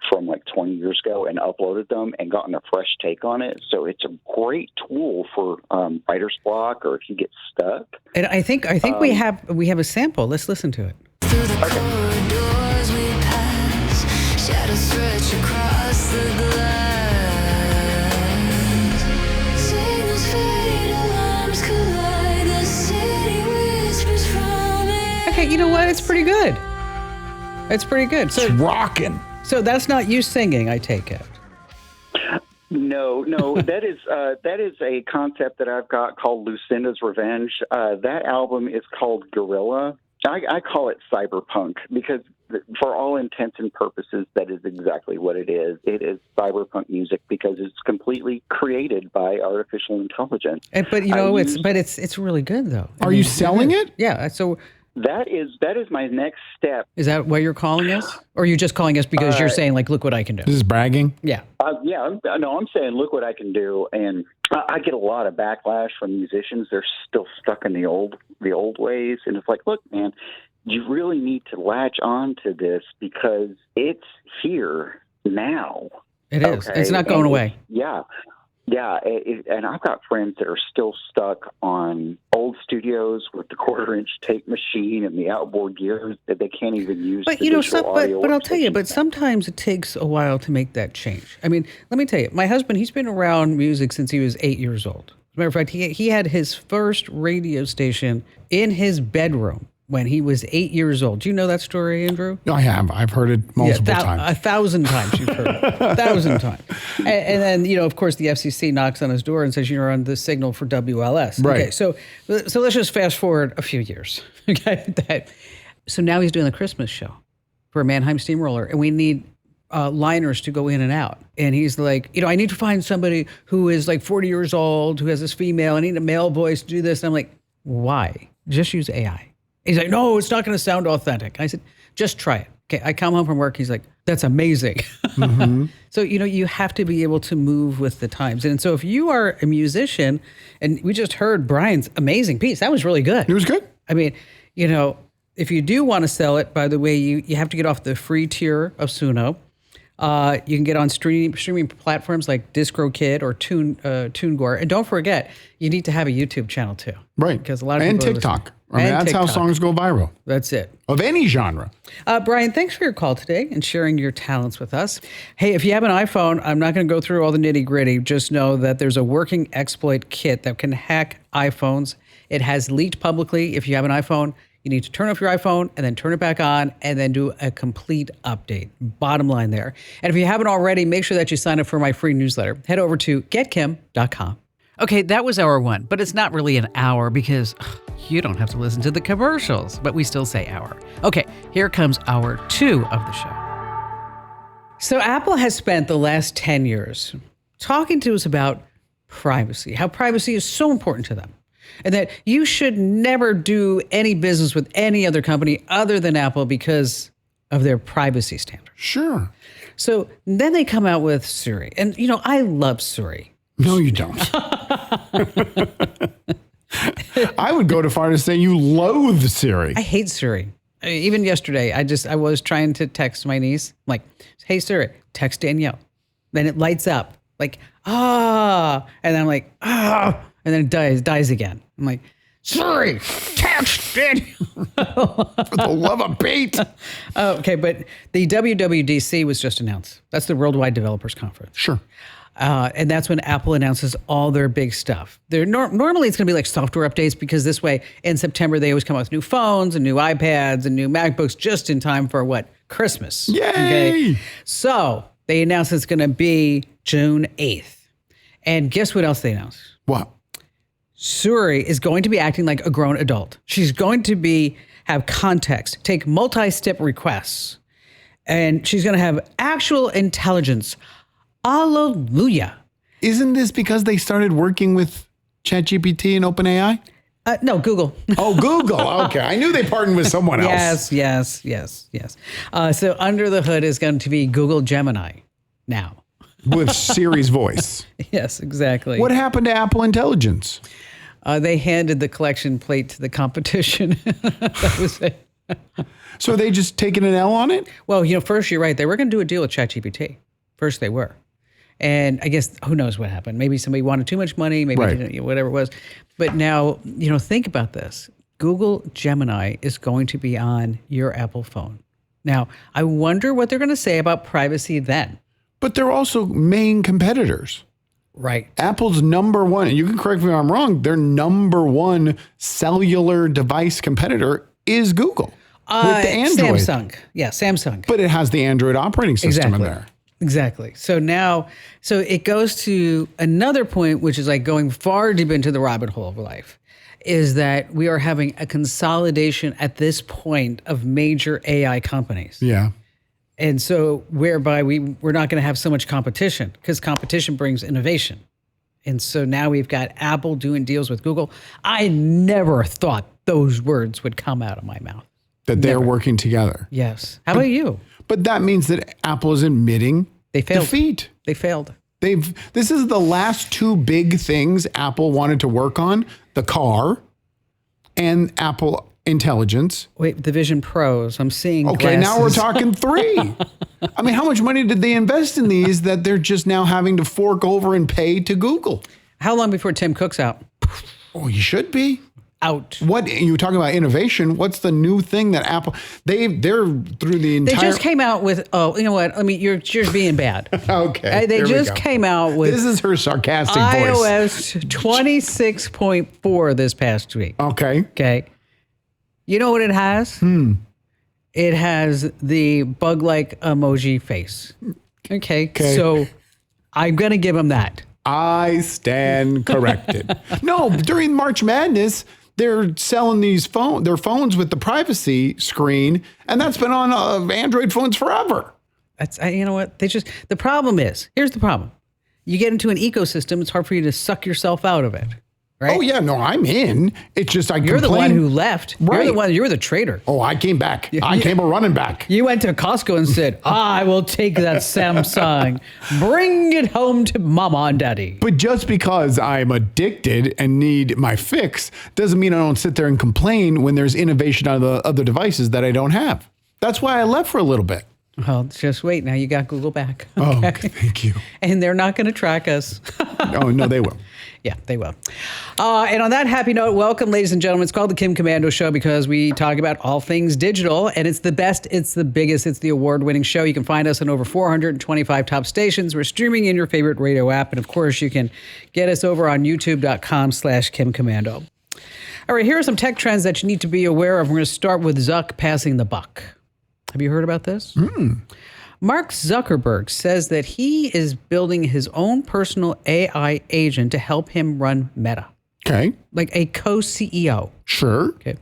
from like 20 years ago and uploaded them and gotten a fresh take on it. So it's a great tool for writer's block or if you get stuck. And I think we have a sample. Let's listen to it. Through the corridors we pass, shadows stretch across the glass. Signals fade, alarms collide, the city whispers from it. Okay, you know what? It's pretty good. It's pretty good. So It's rocking. So that's not you singing, I take it. No, that is a concept that I've got called Lucinda's Revenge. That album is called Guerrilla. I call it cyberpunk because for all intents and purposes, that is exactly what it is. It is cyberpunk music because it's completely created by artificial intelligence. But you know, it's really good though. Are you selling it? Yeah. So that is my next step. is that why you're calling us, or are you just calling us because you're saying like, look what I can do? This is bragging. Yeah. I'm saying, look what I can do, and I get a lot of backlash from musicians. They're still stuck in the old ways, and it's like, look, man, you really need to latch on to this because it's here now. It is. Okay? It's not going away. And I've got friends that are still stuck on old studios with the quarter-inch tape machine and the outboard gears that they can't even use. But you know, but I'll tell you, but sometimes it takes a while to make that change. I mean, let me tell you, my husband, he's been around music since he was 8 years old. As a matter of fact, he had his first radio station in his bedroom when he was 8 years old. Do you know that story, Andrew? No, I have. I've heard it multiple times. 1,000 times you've heard it. 1,000 times. And then, of course, the FCC knocks on his door and says, you're on the signal for WLS. Right. Okay, so let's just fast forward a few years. Okay. So now he's doing the Christmas show for a Mannheim Steamroller, and we need liners to go in and out. And he's like, I need to find somebody who is like 40 years old, who has this female. I need a male voice to do this. And I'm like, why? Just use AI. He's like, no, it's not going to sound authentic. I said, just try it. Okay. I come home from work. He's like, that's amazing. Mm-hmm. So, you have to be able to move with the times. And so if you are a musician, and we just heard Brian's amazing piece, that was really good. It was good. I mean, if you do want to sell it, by the way, you have to get off the free tier of Suno. You can get on streaming platforms like DistroKid or TuneGore. And don't forget, you need to have a YouTube channel too. Right. Because a lot of people and TikTok. That's how songs go viral. That's it. Of any genre. Brian, thanks for your call today and sharing your talents with us. Hey, if you have an iPhone, I'm not going to go through all the nitty gritty. Just know that there's a working exploit kit that can hack iPhones. It has leaked publicly. If you have an iPhone, you need to turn off your iPhone and then turn it back on and then do a complete update. Bottom line there. And if you haven't already, make sure that you sign up for my free newsletter. Head over to getkim.com. Okay, that was hour one, but it's not really an hour because you don't have to listen to the commercials, but we still say hour. Okay, here comes hour two of the show. So Apple has spent the last 10 years talking to us about privacy, how privacy is so important to them, and that you should never do any business with any other company other than Apple because of their privacy standards. Sure. So then they come out with Siri. And, I love Siri. No, you don't. I would go to far to say you loathe Siri. I hate Siri. Even yesterday, I was trying to text my niece. I'm like, hey, Siri, text Danielle. Then it lights up like, and then I'm like, and then it dies again. I'm like, Siri, text Danielle. For the love of Pete. Okay, but the WWDC was just announced. That's the Worldwide Developers Conference. Sure. And that's when Apple announces all their big stuff. Normally it's going to be like software updates because this way in September they always come out with new phones and new iPads and new MacBooks just in time for what? Christmas. Yay! Okay? So they announced it's going to be June 8th. And guess what else they announced? What? Siri is going to be acting like a grown adult. She's going to have context, take multi-step requests, and she's going to have actual intelligence. Hallelujah. Isn't this because they started working with ChatGPT and OpenAI? No, Google. Oh, Google. Okay. I knew they partnered with someone else. Yes. So under the hood is going to be Google Gemini now. With Siri's voice. Yes, exactly. What happened to Apple Intelligence? They handed the collection plate to the competition. That was it. So are they just taking an L on it? Well, first you're right. They were going to do a deal with ChatGPT. First they were. And I guess, who knows what happened? Maybe somebody wanted too much money, maybe right. Whatever it was. But now, think about this. Google Gemini is going to be on your Apple phone. Now, I wonder what they're going to say about privacy then. But they're also main competitors. Right. Apple's number one, and you can correct me if I'm wrong, their number one cellular device competitor is Google. With the Android. Samsung. Yeah, Samsung. But it has the Android operating system in there. Exactly. So it goes to another point, which is like going far deep into the rabbit hole of life, is that we are having a consolidation at this point of major AI companies. Yeah. And so whereby we're not going to have so much competition because competition brings innovation. And so now we've got Apple doing deals with Google. I never thought those words would come out of my mouth. That they're working together. Yes. How about you? But that means that Apple is admitting they failed. defeat. They failed. This is the last two big things Apple wanted to work on, the car and Apple Intelligence. Wait, the Vision Pros. I'm seeing Okay, glasses. now we're talking three. I mean, how much money did they invest in these that they're just now having to fork over and pay to Google? How long before Tim Cook's out? Oh, you should be. Out. What you were talking about innovation? What's the new thing that Apple they're through the entire? They just came out with. Oh, you know what? I mean, you're being bad. Okay, They just came out with. This is her sarcastic voice. iOS 26.4 this past week. Okay. Okay. You know what it has? It has the bug-like emoji face. Okay. So I'm going to give him that. I stand corrected. No, during March Madness, they're selling their phones with the privacy screen, and that's been on Android phones forever. You know what? The problem is, here's the problem. You get into an ecosystem, it's hard for you to suck yourself out of it. Right? Oh, yeah. No, I'm in. It's just You're the one who left. Right. You're the traitor. Oh, I came back. I came a running back. You went to Costco and said, I will take that Samsung. Bring it home to mama and daddy. But just because I'm addicted and need my fix doesn't mean I don't sit there and complain when there's innovation on the other devices that I don't have. That's why I left for a little bit. Well, just wait. Now you got Google back. Okay? Oh, thank you. And they're not going to track us. Oh, no, they will. Yeah, they will. And on that happy note, welcome, ladies and gentlemen. It's called the Kim Commando Show because we talk about all things digital, and it's the best, it's the biggest, it's the award-winning show. You can find us on over 425 top stations. We're streaming in your favorite radio app, and of course, you can get us over on youtube.com/Kim Commando. All right, here are some tech trends that you need to be aware of. We're going to start with Zuck passing the buck. Have you heard about this? Mark Zuckerberg says that he is building his own personal AI agent to help him run Meta. Okay. Like a co-CEO. Sure. Okay.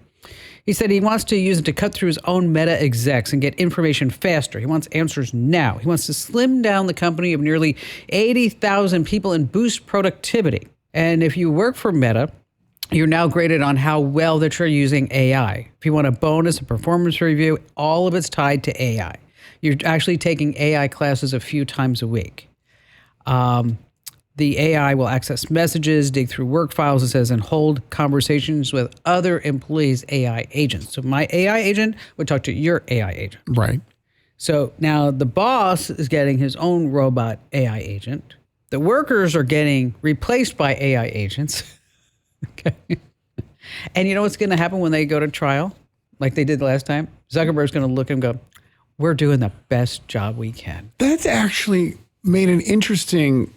He said he wants to use it to cut through his own Meta execs and get information faster. He wants answers now. He wants to slim down the company of nearly 80,000 people and boost productivity. And if you work for Meta, you're now graded on how well that you're using AI. If you want a bonus, a performance review, all of it's tied to AI. You're actually taking AI classes a few times a week. The AI will access messages, dig through work files, it says, and hold conversations with other employees' AI agents. So my AI agent would talk to your AI agent. Right. So now the boss is getting his own robot AI agent. The workers are getting replaced by AI agents. Okay. And you know what's going to happen when they go to trial, like they did last time? Zuckerberg's going to look and go, we're doing the best job we can. That's actually made an interesting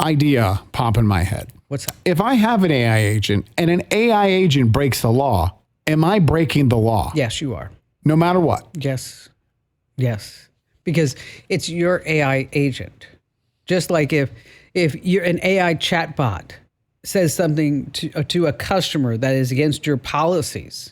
idea pop in my head. What's that? If I have an AI agent and an AI agent breaks the law, am I breaking the law? Yes, you are. No matter what? Yes. Yes. Because it's your AI agent. Just like if you're an AI chatbot says something to a customer that is against your policies,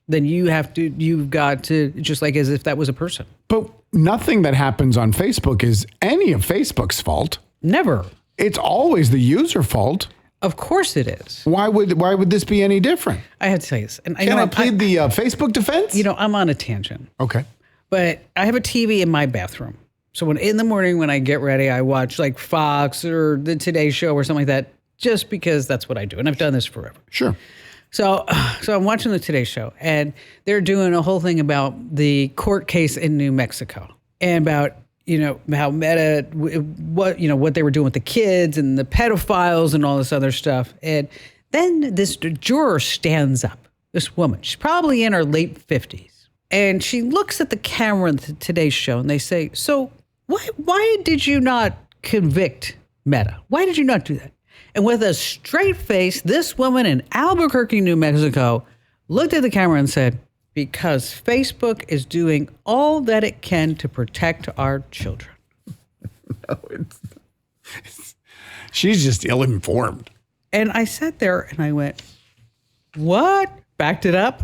then you've got to, just like as if that was a person. But nothing that happens on Facebook is any of Facebook's fault. Never. It's always the user fault. Of course it is. Why would this be any different? I have to tell you this. And Can I plead the Facebook defense? I'm on a tangent. Okay. But I have a TV in my bathroom. So in the morning when I get ready, I watch like Fox or the Today Show or something like that, just because that's what I do. And I've done this forever. Sure. So I'm watching the Today Show, and they're doing a whole thing about the court case in New Mexico and about, how Meta, what they were doing with the kids and the pedophiles and all this other stuff. And then this juror stands up, this woman, she's probably in her late 50s. And she looks at the camera in the Today Show and they say, so why did you not convict Meta? Why did you not do that? And with a straight face, this woman in Albuquerque, New Mexico, looked at the camera and said, because Facebook is doing all that it can to protect our children. No, she's just ill-informed. And I sat there and I went, what? Backed it up.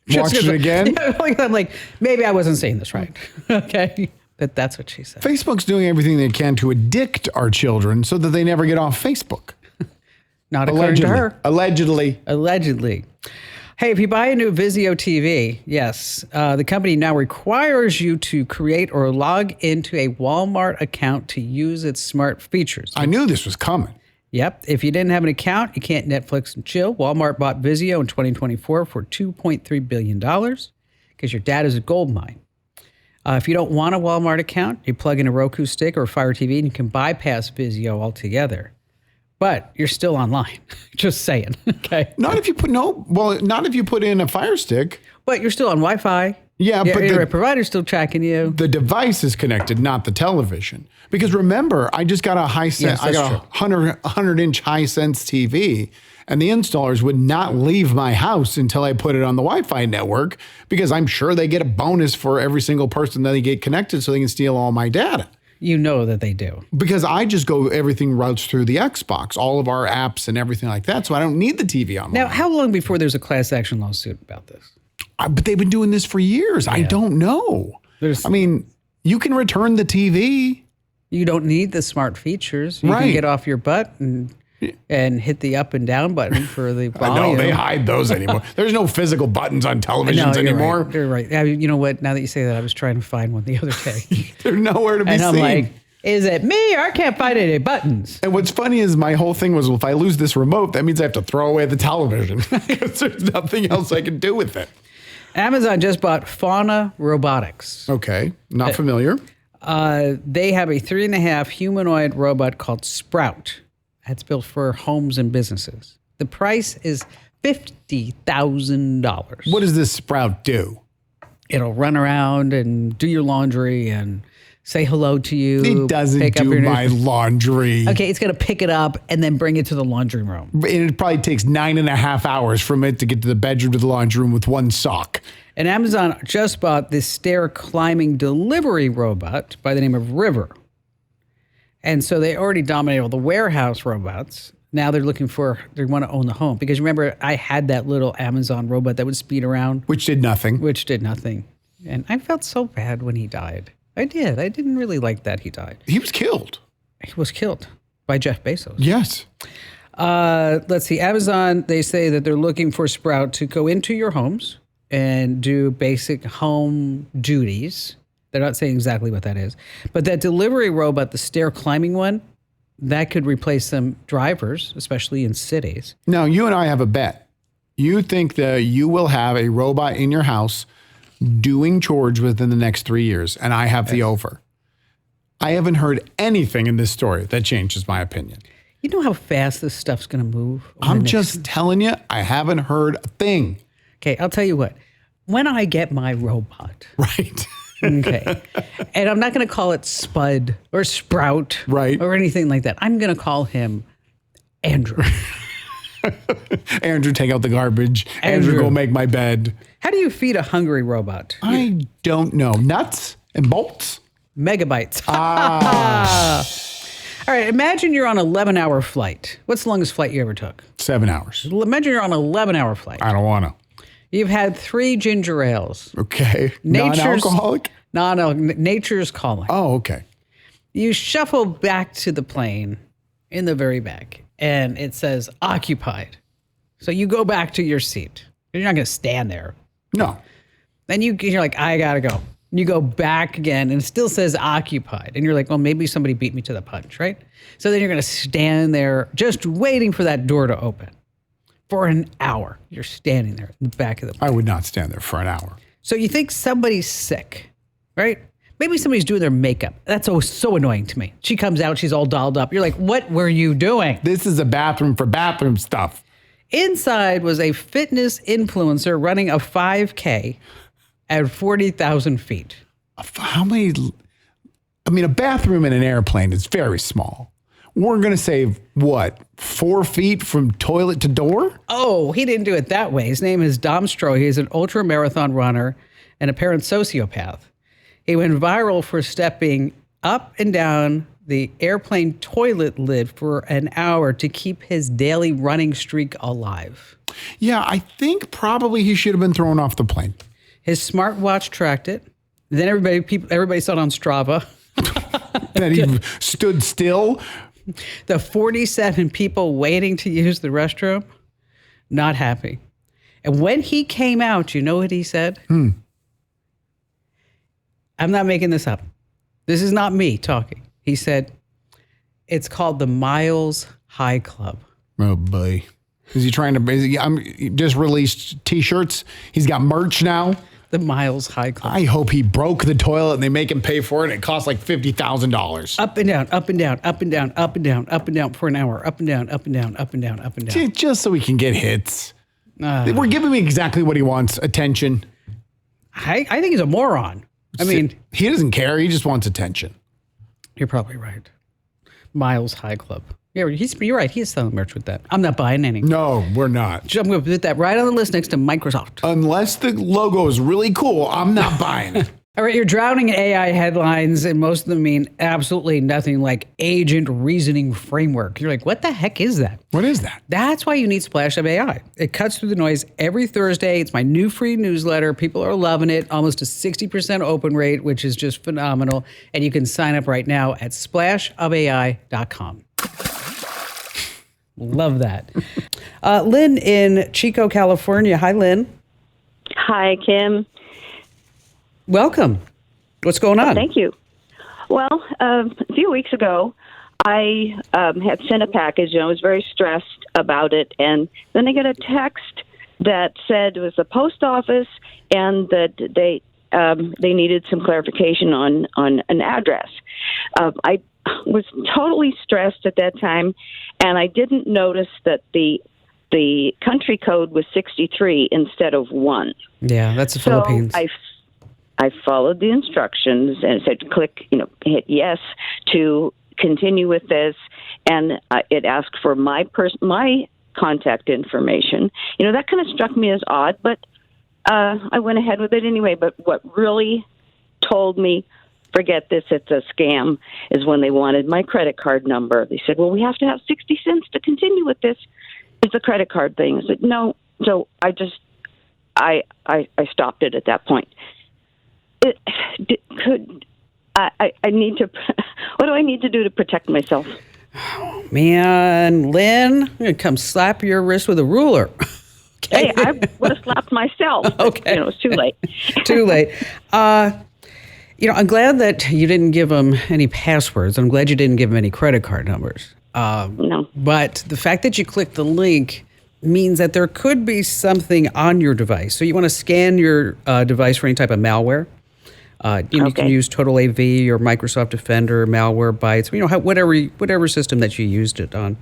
Watched it again? I'm like, maybe I wasn't saying this right. Okay. But that's what she said. Facebook's doing everything they can to addict our children so that they never get off Facebook. Not according to her. Allegedly. Hey, if you buy a new Vizio TV, yes, the company now requires you to create or log into a Walmart account to use its smart features. I knew this was coming. Yep. If you didn't have an account, you can't Netflix and chill. Walmart bought Vizio in 2024 for $2.3 billion because your data is a gold mine. If you don't want a Walmart account, you plug in a Roku stick or a Fire TV and you can bypass Vizio altogether. But you're still online. Just saying. Okay. Not if you put in a Fire Stick. But you're still on Wi-Fi. Yeah, but the provider's still tracking you. The device is connected, not the television. Because remember, I just got a 100-inch Hisense TV, And the installers would not leave my house until I put it on the Wi-Fi network, because I'm sure they get a bonus for every single person that they get connected so they can steal all my data. You know that they do. Because I just go, everything routes through the Xbox, all of our apps and everything like that. So I don't need the TV on. Now, how long before there's a class action lawsuit about this? But they've been doing this for years. I don't know. You can return the TV. You don't need the smart features. You can get off your butt and hit the up and down button for the volume. I know, they hide those anymore. There's no physical buttons on televisions anymore. Right. You're right. You know what? Now that you say that, I was trying to find one the other day. They're nowhere to be seen. And I'm like, is it me, or I can't find any buttons? And what's funny is my whole thing was, well, if I lose this remote, that means I have to throw away the television because there's nothing else I can do with it. Amazon just bought Fauna Robotics. Okay, not familiar. They have a 3.5 humanoid robot called Sprout. That's built for homes and businesses. The price is $50,000. What does this Sprout do? It'll run around and do your laundry and say hello to you. It doesn't do my laundry. Okay, it's going to pick it up and then bring it to the laundry room. And it probably takes 9.5 hours from it to get to the bedroom to the laundry room with one sock. And Amazon just bought this stair climbing delivery robot by the name of River. And so they already dominate all the warehouse robots. Now they want to own the home. Because remember, I had that little Amazon robot that would speed around. Which did nothing. And I felt so bad when he died. I did. I didn't really like that he died. He was killed. He was killed by Jeff Bezos. Yes. Let's see. Amazon, they say that they're looking for Sprout to go into your homes and do basic home duties. They're not saying exactly what that is. But that delivery robot, the stair climbing one, that could replace some drivers, especially in cities. Now, you and I have a bet. You think that you will have a robot in your house doing chores within the next 3 years, and I have the over. I haven't heard anything in this story that changes my opinion. You know how fast this stuff's going to move? I'm just telling you, I haven't heard a thing. Okay, I'll tell you what. When I get my robot. Right. Okay. And I'm not going to call it Spud or Sprout. Right. Or anything like that. I'm going to call him Andrew. Andrew, take out the garbage. Andrew, go make my bed. How do you feed a hungry robot? I don't know. Nuts and bolts? Megabytes. Ah. All right, imagine you're on an 11-hour flight. What's the longest flight you ever took? 7 hours. Imagine you're on an 11-hour flight. I don't want to. You've had 3 ginger ales. Okay. Non-alcoholic? No, nature's calling. Oh, okay. You shuffle back to the plane in the very back, and it says occupied. So you go back to your seat. You're not going to stand there. No. Then you're like, I got to go. And you go back again, and it still says occupied. And you're like, well, maybe somebody beat me to the punch, right? So then you're going to stand there just waiting for that door to open. For an hour, you're standing there in the back of the plane. I would not stand there for an hour. So you think somebody's sick, right? Maybe somebody's doing their makeup. That's so annoying to me. She comes out, she's all dolled up. You're like, what were you doing? This is a bathroom for bathroom stuff. Inside was a fitness influencer running a 5K at 40,000 feet. How many? I mean, a bathroom in an airplane is very small. We're going to save, 4 feet from toilet to door? Oh, he didn't do it that way. His name is Dom Stroh. He's an ultra marathon runner and apparent sociopath. He went viral for stepping up and down the airplane toilet lid for an hour to keep his daily running streak alive. Yeah, I think probably he should have been thrown off the plane. His smartwatch tracked it. Then everybody saw it on Strava. That he stood still. The 47 people waiting to use the restroom, not happy. And when he came out, you know what he said? I'm not making this up. This is not me talking. He said, it's called the Miles High Club. Oh, boy. Is he trying to he just released T-shirts? He's got merch now? The Miles High Club. I hope he broke the toilet and they make him pay for it. And it costs like $50,000. Up and down, up and down, up and down, up and down, up and down for an hour. Up and down, up and down, up and down, up and down. Just so he can get hits. We're giving him exactly what he wants, attention. I think he's a moron. I mean, he doesn't care. He just wants attention. You're probably right. Miles High Club. Yeah, you're right. He's selling merch with that. I'm not buying any. No, we're not. I'm going to put that right on the list next to Microsoft. Unless the logo is really cool, I'm not buying it. All right, you're drowning in AI headlines, and most of them mean absolutely nothing, like agent reasoning framework. You're like, what the heck is that? What is that? That's why you need Splash of AI. It cuts through the noise every Thursday. It's my new free newsletter. People are loving it. Almost a 60% open rate, which is just phenomenal. And you can sign up right now at splashofai.com. Love that. Lynn in Chico, California. Hi, Lynn. Hi, Kim. Welcome. What's going on? Thank you. Well, a few weeks ago, I had sent a package, and I was very stressed about it. And then I got a text that said it was the post office, and that they needed some clarification on an address. I was totally stressed at that time, and I didn't notice that the country code was 63 instead of 1. Yeah, that's the Philippines. I followed the instructions and it said click, hit yes to continue with this, and it asked for my contact information. That kind of struck me as odd, but I went ahead with it anyway. But what really told me, forget this, it's a scam, is when they wanted my credit card number. They said, well, we have to have 60 cents to continue with this. It's a credit card thing. I said, no. So I stopped it at that point. I need to, what do I need to do to protect myself? Oh, man, Lynn, I'm going to come slap your wrist with a ruler. Okay. Hey, I would have slapped myself. Okay. It was too late. Too late. I'm glad that you didn't give them any passwords. I'm glad you didn't give them any credit card numbers. No. But the fact that you clicked the link means that there could be something on your device. So you want to scan your device for any type of malware. You can use Total AV or Microsoft Defender, Malwarebytes, whatever system that you used it on.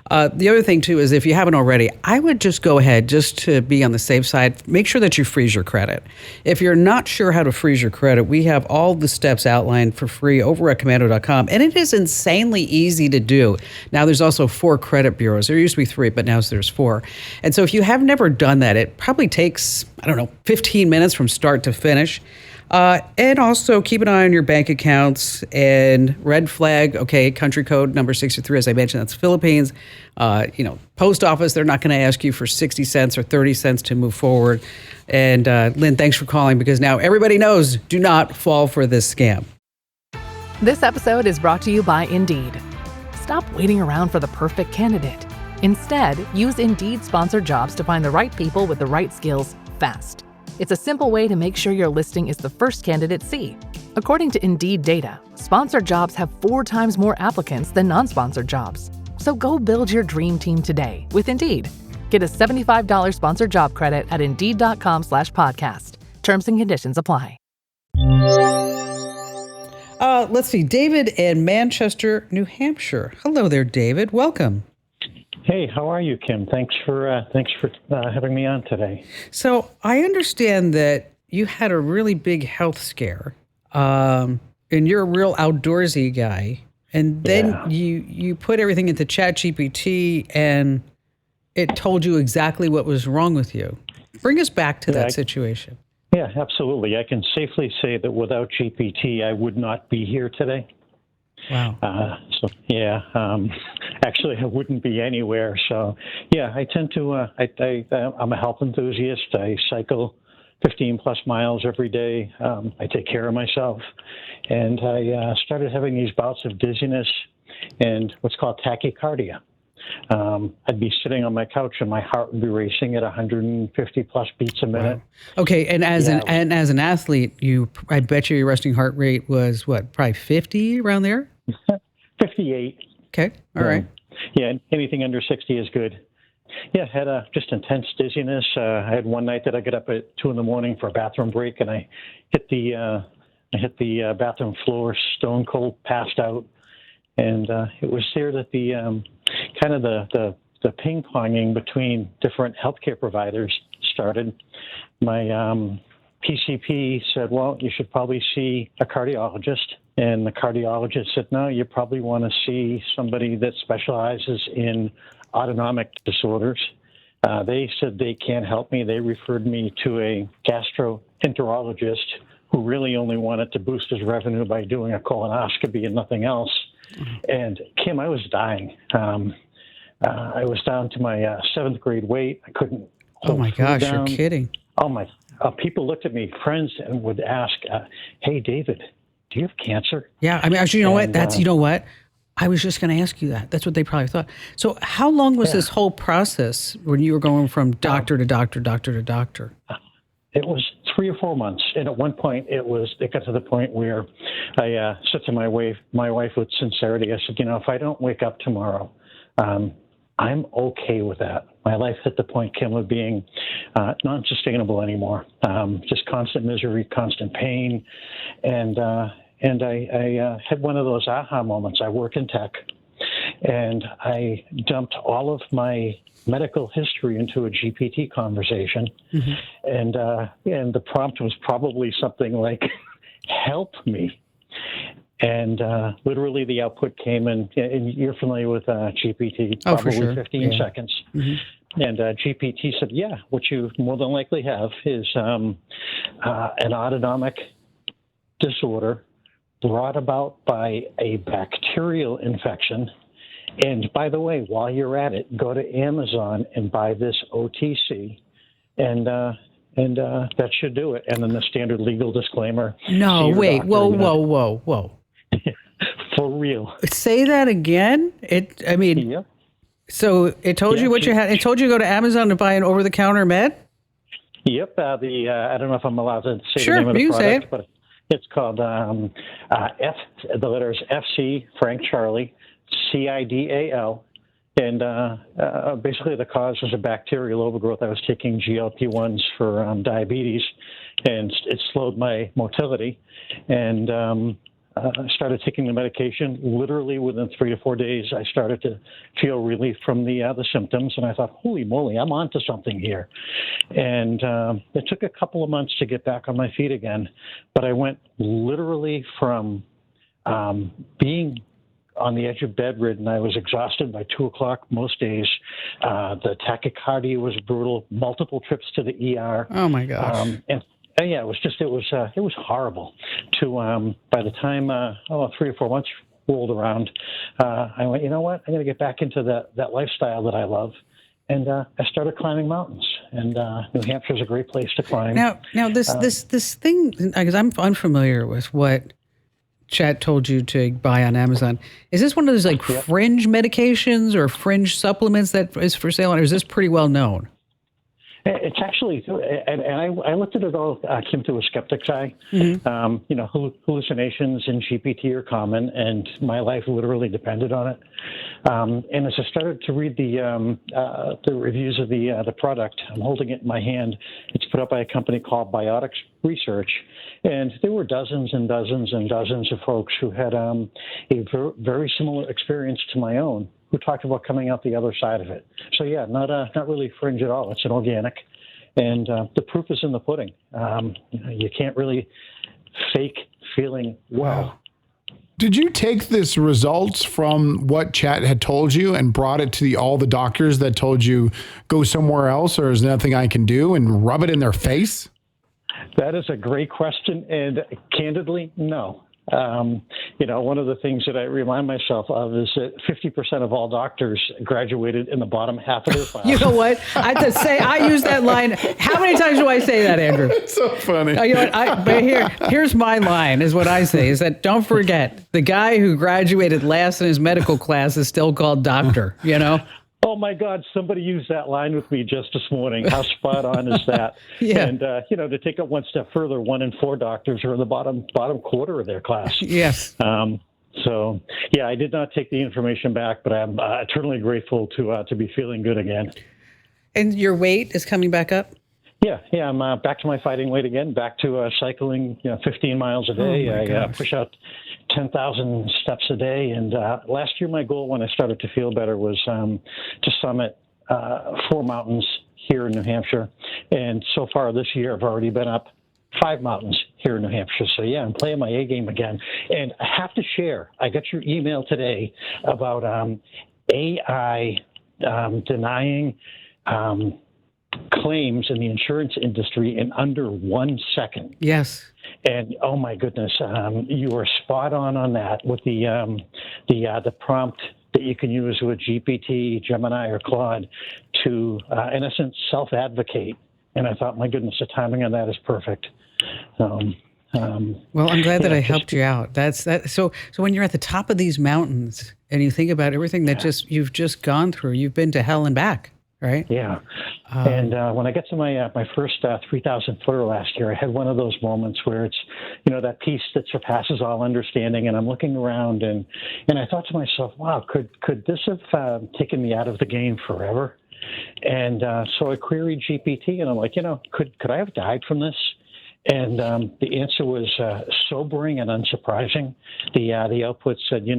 The other thing, too, is if you haven't already, I would just go ahead, just to be on the safe side, make sure that you freeze your credit. If you're not sure how to freeze your credit, we have all the steps outlined for free over at Commando.com, and it is insanely easy to do. Now, there's also 4 credit bureaus. There used to be 3, but now there's 4. And so if you have never done that, it probably takes, 15 minutes from start to finish. And also keep an eye on your bank accounts and red flag. Okay, country code number 63, as I mentioned, that's Philippines. Post office, they're not going to ask you for 60 cents or 30 cents to move forward. And Lynn, thanks for calling, because now everybody knows, do not fall for this scam. This episode is brought to you by Indeed. Stop waiting around for the perfect candidate. Instead, use Indeed sponsored jobs to find the right people with the right skills fast. It's a simple way to make sure your listing is the first candidates see. According to Indeed data, sponsored jobs have 4 times more applicants than non-sponsored jobs. So go build your dream team today with Indeed. Get a $75 sponsored job credit at Indeed.com/podcast. Terms and conditions apply. Let's see. David in Manchester, New Hampshire. Hello there, David. Welcome. Hey, how are you, Kim? Thanks for having me on today. So I understand that you had a really big health scare, and you're a real outdoorsy guy. And then you put everything into ChatGPT, and it told you exactly what was wrong with you. Bring us back to that situation. Yeah, absolutely. I can safely say that without GPT, I would not be here today. Wow. Actually, I wouldn't be anywhere. So, I tend to, I'm a health enthusiast. I cycle 15 plus miles every day. I take care of myself. And I started having these bouts of dizziness and what's called tachycardia. I'd be sitting on my couch and my heart would be racing at 150 plus beats a minute. Wow. Okay, and as an athlete, I bet your resting heart rate was what, probably 50 around there? 58. Okay, all right. Yeah, anything under 60 is good. Yeah, had just intense dizziness. I had one night that I got up at 2 a.m. for a bathroom break, and I hit the bathroom floor, stone cold, passed out. And it was there that the kind of the ping-ponging between different healthcare providers started. My PCP said, well, you should probably see a cardiologist. And the cardiologist said, no, you probably want to see somebody that specializes in autonomic disorders. They said they can't help me. They referred me to a gastroenterologist who really only wanted to boost his revenue by doing a colonoscopy and nothing else. And Kim, I was dying. I was down to my seventh grade weight. I couldn't hold Oh my food gosh, down. you're kidding. Oh my! People looked at me, friends, and would ask, "Hey, David, do you have cancer?" Yeah, I mean, actually, you know what? That's you know what? I was just going to ask you that. That's what they probably thought. So, how long was this whole process when you were going from doctor to doctor, doctor to doctor? It was 3 or 4 months, and at one point, it got to the point where I said to my wife with sincerity, I said, if I don't wake up tomorrow, I'm okay with that. My life hit the point, Kim, of being non-sustainable anymore. Just constant misery, constant pain, and I had one of those aha moments. I work in tech, and I dumped all of my medical history into a GPT conversation, and the prompt was probably something like, "Help me." And literally the output came in, and you're familiar with GPT, probably 15 seconds. And GPT said, yeah, what you more than likely have is an autonomic disorder brought about by a bacterial infection. And by the way, while you're at it, go to Amazon and buy this OTC, and that should do it. And then the standard legal disclaimer. No, wait, whoa. For real. Say that again? Yep. So it told you what you had. It told you to go to Amazon to buy an over-the-counter med? Yep. I don't know if I'm allowed to say Sure, the name of the you can say product, but it's called the letters FC, Frank Charlie, CIDAL. And basically the cause was a bacterial overgrowth. I was taking GLP-1s for diabetes, and it slowed my motility. And I started taking the medication. Literally within 3 to 4 days, I started to feel relief from the symptoms, and I thought, holy moly, I'm onto something here. And it took a couple of months to get back on my feet again, but I went literally from being on the edge of bedridden. I was exhausted by 2 o'clock most days. The tachycardia was brutal, multiple trips to the ER. Oh my gosh. Yeah, it was horrible. By the time 3 or 4 months rolled around, I went, you know what? I'm going to get back into that lifestyle that I love, and I started climbing mountains. And New Hampshire's a great place to climb. Now this thing, because I'm unfamiliar with what Chat told you to buy on Amazon. Is this one of those fringe medications or fringe supplements that is for sale, or is this pretty well known? It's actually, and I looked at it all, Kim, through a skeptic's eye. Hallucinations in GPT are common, and my life literally depended on it. And as I started to read the reviews of the product, I'm holding it in my hand. It's put up by a company called Biotics Research, and there were dozens and dozens and dozens of folks who had a very similar experience to my own, who talked about coming out the other side of it. So yeah, not really fringe at all. It's an organic, and the proof is in the pudding. You can't really fake feeling well. Did you take this results from what Chat had told you and brought it to all the doctors that told you go somewhere else, or is there nothing I can do, and rub it in their face? That is a great question, and candidly, no. One of the things that I remind myself of is that 50% of all doctors graduated in the bottom half of their class. You know what? I use that line. How many times do I say that, Andrew? It's so funny. But here's my line, is what I say, is that don't forget, the guy who graduated last in his medical class is still called doctor, Oh my God, somebody used that line with me just this morning. How spot on is that? Yeah. And, to take it one step further, 1 in 4 doctors are in the bottom quarter of their class. Yes. So, yeah, I did not take the information back, but I'm eternally grateful to be feeling good again. And your weight is coming back up? Yeah, I'm back to my fighting weight again, back to cycling 15 miles a day. I push out 10,000 steps a day. And last year, my goal when I started to feel better was to summit 4 mountains here in New Hampshire. And so far this year, I've already been up 5 mountains here in New Hampshire. So, yeah, I'm playing my A game again. And I have to share, I got your email today about AI denying claims in the insurance industry in under 1 second. Yes. And oh my goodness, you are spot on that with the prompt that you can use with GPT, Gemini, or Claude to, in essence, self-advocate. And I thought, my goodness, the timing on that is perfect. Well, I'm glad that I helped you out. That's that. So when you're at the top of these mountains and you think about everything that you've just gone through, you've been to hell and back, right? Yeah. And when I got to my first 3,000 footer last year, I had one of those moments where it's, that peace that surpasses all understanding. And I'm looking around and I thought to myself, wow, could this have taken me out of the game forever? And so I queried GPT and I'm like, could I have died from this? And the answer was sobering and unsurprising. The output said, you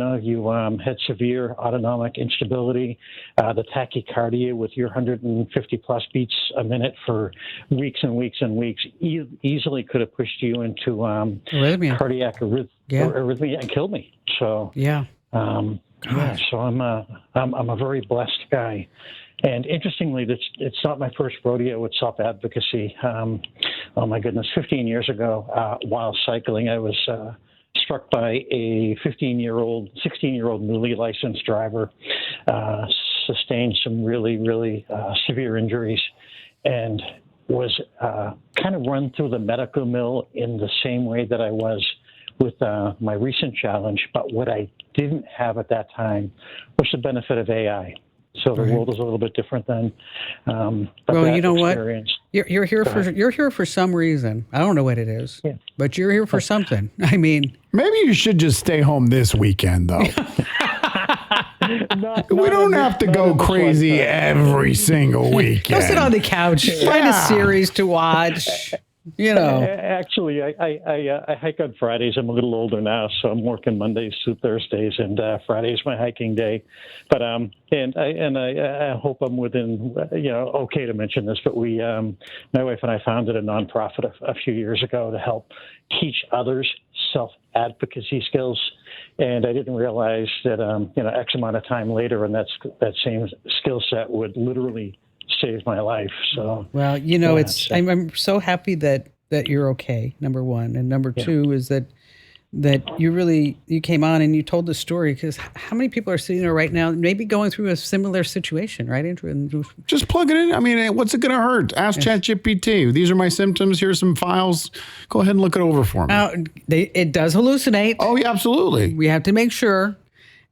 had severe autonomic instability, the tachycardia with your 150 plus beats a minute for weeks and weeks and weeks easily could have pushed you into cardiac arrhythmia and killed me. So so I'm a very blessed guy. And interestingly, it's not my first rodeo with self-advocacy. Oh, my goodness, 15 years ago, while cycling, I was struck by a 16-year-old newly licensed driver, sustained some really, really severe injuries, and was kind of run through the medical mill in the same way that I was with my recent challenge. But what I didn't have at that time was the benefit of AI. So the world is a little bit different then. Well, you know what? You're here for some reason. I don't know what it is, but you're here for something. I mean, maybe you should just stay home this weekend, though. We don't have to go crazy every single weekend. Go sit on the couch, find a series to watch. Actually, I hike on Fridays. I'm a little older now, so I'm working Mondays through Thursdays, and Friday's my hiking day. But and I hope I'm within okay to mention this, but we my wife and I founded a nonprofit a few years ago to help teach others self-advocacy skills. And I didn't realize that X amount of time later, and that same skill set would literally saved my life. So well, I'm so happy that you're okay, number one, and number two is that you came on and you told the story, because how many people are sitting there right now maybe going through a similar situation, right, Andrew? And just plug it in. I mean, what's it going to hurt? Ask ChatGPT. These are my symptoms. Here's some files. Go ahead and look it over for me. It does hallucinate. Oh, yeah, absolutely. We have to make sure.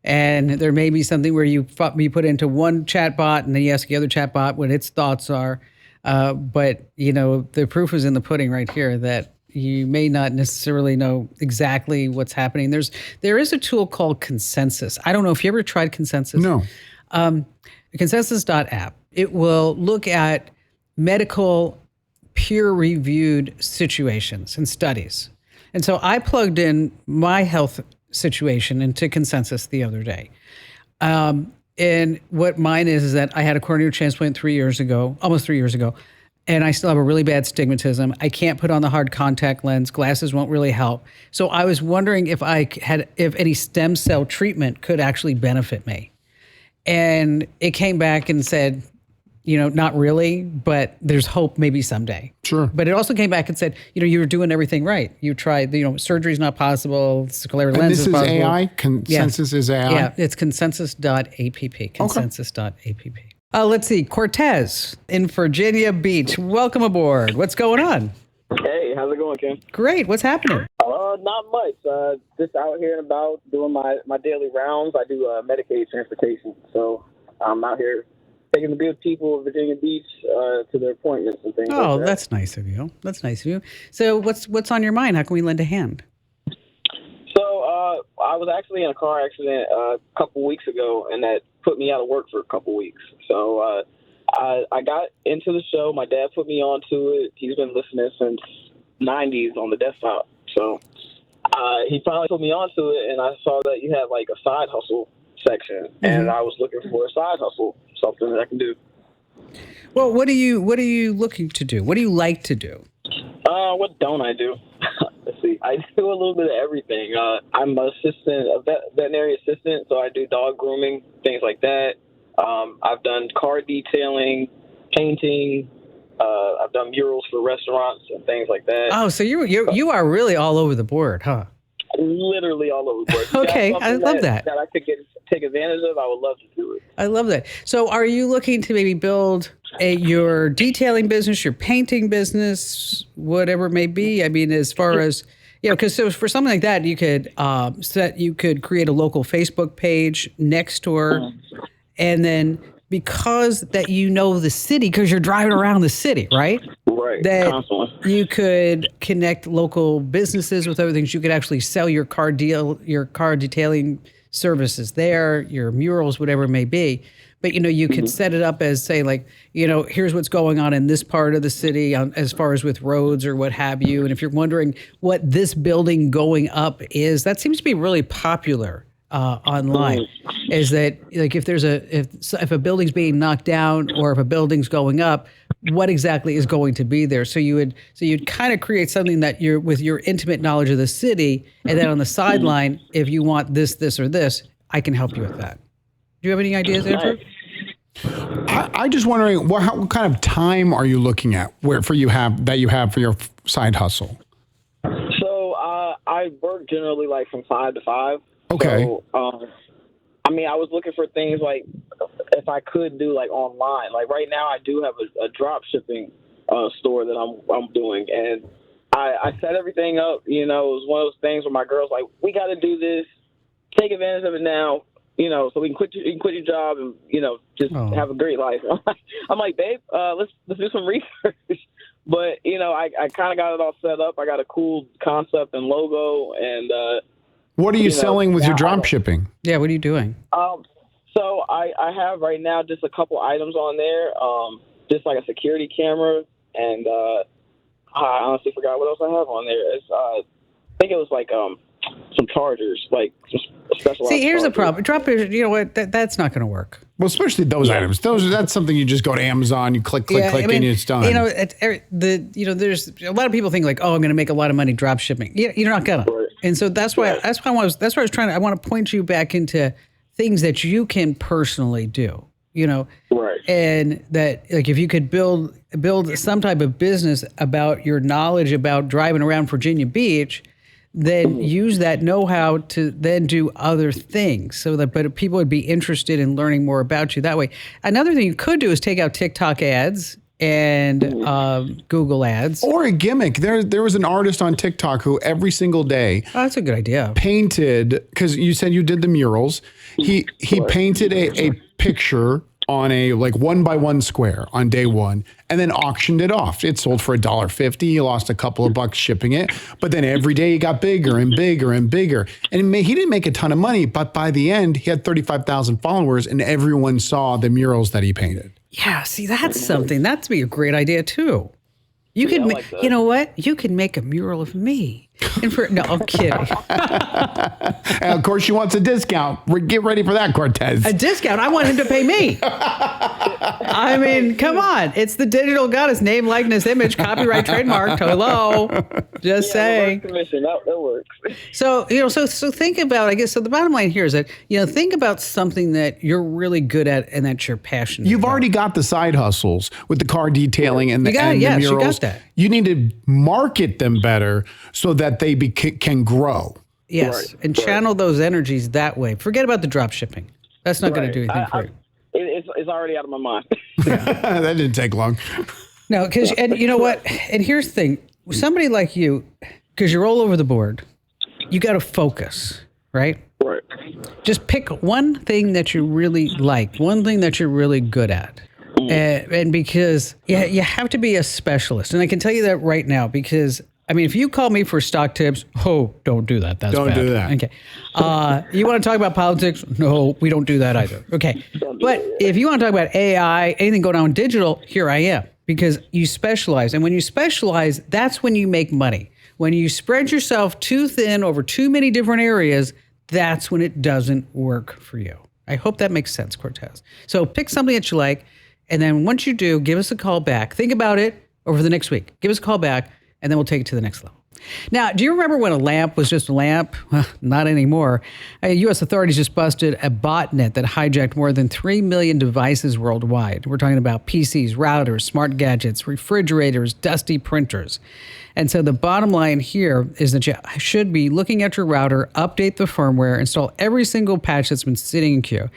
And there may be something where you put into one chatbot and then you ask the other chatbot what its thoughts are. But, the proof is in the pudding right here that you may not necessarily know exactly what's happening. There is a tool called Consensus. I don't know if you ever tried Consensus. No. Consensus.app. It will look at medical peer-reviewed situations and studies. And so I plugged in my health situation into Consensus the other day. And what mine is that I had a coronary transplant almost 3 years ago, and I still have a really bad stigmatism. I can't put on the hard contact lens. Glasses won't really help. So I was wondering if any stem cell treatment could actually benefit me. And it came back and said, not really, but there's hope maybe someday. Sure. But it also came back and said, you were doing everything right. You tried, surgery's not possible. Scleral lens is possible. This is AI? Consensus is AI? Yeah, it's consensus.app. Consensus.app. Let's see. Cortez in Virginia Beach. Welcome aboard. What's going on? Hey, how's it going, Kim? Great. What's happening? Not much. Just out here and about doing my daily rounds. I do Medicaid transportation. So I'm out here taking the good people of Virginia Beach to their appointments and things like that. That's nice of you. So what's on your mind? How can we lend a hand? So I was actually in a car accident a couple weeks ago, and that put me out of work for a couple weeks. So I got into the show. My dad put me onto it. He's been listening since 90s on the desktop. So he finally put me onto it, and I saw that you had like a side hustle section, and I was looking for a side hustle, something that I can do. Well, what are you looking to do? What do you like to do? What don't I do? Let's see. I do a little bit of everything. I'm an assistant, a veterinary assistant, so I do dog grooming, things like that. I've done car detailing, painting. I've done murals for restaurants and things like that. Oh, so you are really all over the board, huh? Literally all over the board. Okay, I love that. That I could take advantage of. I would love to do it. I love that. So are you looking to maybe build your detailing business, your painting business, whatever it may be? I mean, as far as, because so for something like that, you could create a local Facebook page next door, and then because that the city, because you're driving around the city, right? Right. That Constantly. you could connect local businesses with other things. You could actually sell your car detailing services there, your murals, whatever it may be. But, you could set it up as, say, like, here's what's going on in this part of the city as far as with roads or what have you. And if you're wondering what this building going up is, that seems to be really popular online. Is that, like, if a building's being knocked down or if a building's going up, what exactly is going to be there? So you'd kind of create something that you're with your intimate knowledge of the city, and then on the sideline, if you want this, or this, I can help you with that. Do you have any ideas, Andrew? I'm just wondering, what kind of time are you looking at that you have for your side hustle? So I work generally like from 5 to 5. Okay. So, I was looking for things like if I could do like online. Like right now, I do have a drop shipping store that I'm doing, and I set everything up. It was one of those things where my girl's like, "We got to do this. Take advantage of it now." So we can quit your job and just have a great life. I'm like, babe, let's do some research. But I kind of got it all set up. I got a cool concept and logo, and what are you selling with your drop shipping? Yeah, what are you doing? So I have right now just a couple items on there, just like a security camera, and I honestly forgot what else I have on there. I think it was like some chargers, like some specialized. See, here's the chargers. problem. Drop, that's not going to work. Well, especially those items. That's something you just go to Amazon, you click, and it's done. There's a lot of people think like, oh, I'm going to make a lot of money drop shipping. You're not gonna. Right. And so that's why I want to point you back into things that you can personally do. Right. And that, like, if you could build some type of business about your knowledge about driving around Virginia Beach, then use that know-how to then do other things but people would be interested in learning more about you that way. Another thing you could do is take out TikTok ads and Google ads. Or a gimmick. There was an artist on TikTok who every single day that's a good idea. Painted, because you said you did the murals. He painted a picture on a 1x1 square on day one, and then auctioned it off. It sold for $1.50. He lost a couple of bucks shipping it, but then every day he got bigger and bigger and bigger. And he didn't make a ton of money, but by the end, he had 35,000 followers, and everyone saw the murals that he painted. Yeah, see, that's something. That'd be a great idea too. You could, you know what? You can make a mural of me. No, I'm kidding. And of course, she wants a discount. Get ready for that, Cortez. A discount? I want him to pay me. I mean, come on. It's the digital goddess, name, likeness, image, copyright, trademark. Hello. Just saying. Commission. That works. So, so think about, I guess, so the bottom line here is that, think about something that you're really good at and that you're passionate You've about. already got the side hustles with the car detailing and the murals. You got that. You need to market them better so that they can grow. Yes, and channel those energies that way. Forget about the drop shipping. That's not going to do anything for you. It's already out of my mind. That didn't take long. No, and you know what? And here's the thing. Somebody like you, because you're all over the board, you got to focus, right? Right. Just pick one thing that you really like, one thing that you're really good at. And because you have to be a specialist. And I can tell you that right now because, if you call me for stock tips, don't do that. That's don't bad. do that. Okay. You want to talk about politics? No, we don't do that either. Okay. But if you want to talk about AI, anything going on digital, here I am because you specialize. And when you specialize, that's when you make money. When you spread yourself too thin over too many different areas, that's when it doesn't work for you. I hope that makes sense, Cortez. So pick something that you like. And then once you do, give us a call back. Think about it over the next week. Give us a call back. and then we'll take it to the next level. Now, do you remember when a lamp was just a lamp? Well, not anymore. U.S. authorities just busted a botnet that hijacked more than 3 million devices worldwide. We're talking about PCs, routers, smart gadgets, refrigerators, dusty printers. And so the bottom line here is that you should be looking at your router, update the firmware, install every single patch that's been sitting in queue.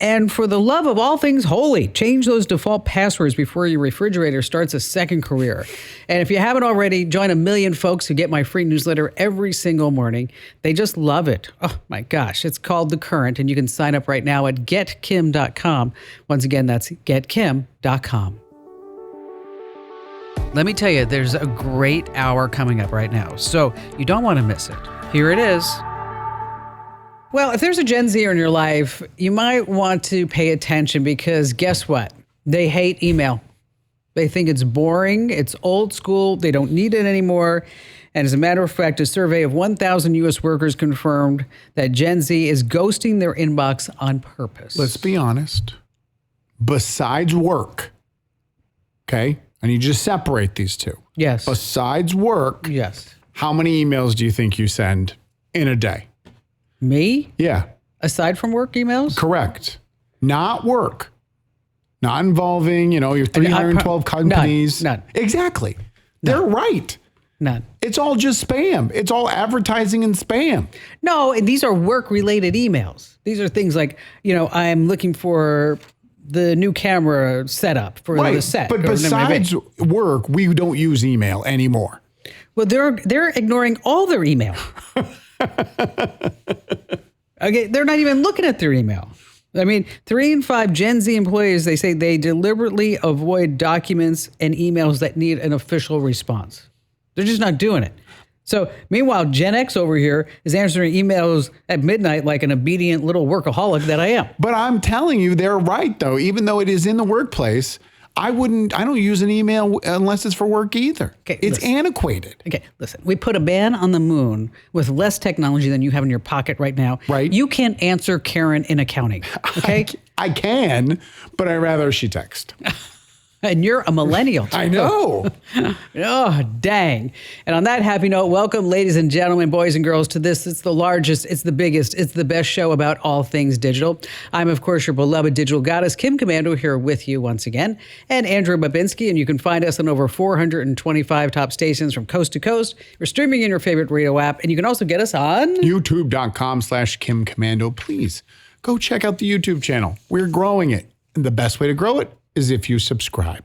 And for the love of all things holy, change those default passwords before your refrigerator starts a second career. And if you haven't already, join a million folks who get my free newsletter every single morning. They just love it. Oh my gosh, it's called The Current, and you can sign up right now at getkim.com. Once again, that's getkim.com. Let me tell you, there's a great hour coming up right now, so you don't want to miss it. Here it is. Well, if there's a Gen Zer in your life, you might want to pay attention because guess what? They hate email. They think it's boring, it's old school, they don't need it anymore. And as a matter of fact, a survey of 1,000 U.S. workers confirmed that Gen Z is ghosting their inbox on purpose. Let's be honest. Besides work, okay? I need you to separate these two. Yes. Besides work, yes. How many emails do you think you send in a day? Me? Yeah. Aside from work emails? Correct. Not work. Not involving, your 312 companies. None. Exactly. They're right. None. It's all just spam. It's all advertising and spam. No, and these are work-related emails. These are things like, I'm looking for the new camera setup for the set. But besides work, we don't use email anymore. Well, they're ignoring all their email. Okay, they're not even looking at their email. I mean, 3 in 5 Gen Z employees, they say they deliberately avoid documents and emails that need an official response. They're just not doing it. So meanwhile, Gen X over here is answering emails at midnight like an obedient little workaholic that I am. But I'm telling you, they're right, though. Even though it is in the workplace, I don't use an email unless it's for work either. Okay, it's antiquated. Okay, listen, we put a man on the moon with less technology than you have in your pocket right now. Right. You can't answer Karen in accounting, okay? I can, but I'd rather she text. And you're a millennial, too. I know. Oh, dang. And on that happy note, welcome, ladies and gentlemen, boys and girls, to this. It's the largest, it's the biggest, it's the best show about all things digital. I'm, of course, your beloved digital goddess, Kim Commando, here with you once again, and Andrew Babinski. And you can find us on over 425 top stations from coast to coast. We're streaming in your favorite radio app, and you can also get us on youtube.com/Kim Commando. Please go check out the YouTube channel. We're growing it. And the best way to grow it is if you subscribe.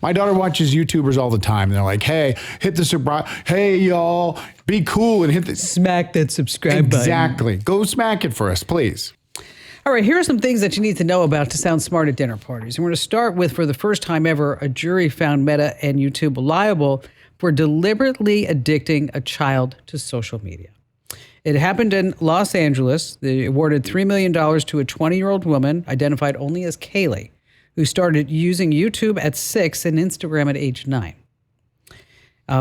My daughter watches YouTubers all the time. They're like, hey, hit the subscribe. Hey, y'all, be cool and hit the... Smack that subscribe button. Exactly. Go smack it for us, please. All right, here are some things that you need to know about to sound smart at dinner parties. And we're going to start with, for the first time ever, a jury found Meta and YouTube liable for deliberately addicting a child to social media. It happened in Los Angeles. They awarded $3 million to a 20-year-old woman identified only as Kaylee, who started using YouTube at 6 and Instagram at age 9.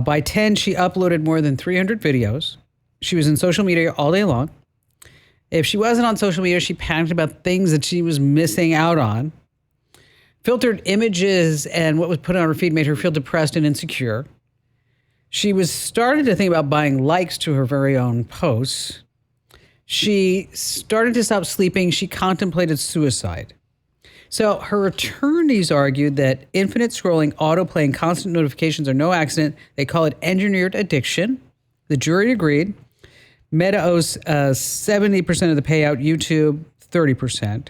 By 10, she uploaded more than 300 videos. She was in social media all day long. If she wasn't on social media, she panicked about things that she was missing out on. Filtered images and what was put on her feed made her feel depressed and insecure. She was started to think about buying likes to her very own posts. She started to stop sleeping. She contemplated suicide. So her attorneys argued that infinite scrolling, autoplay, and constant notifications are no accident. They call it engineered addiction. The jury agreed. Meta owes 70% of the payout, YouTube 30%.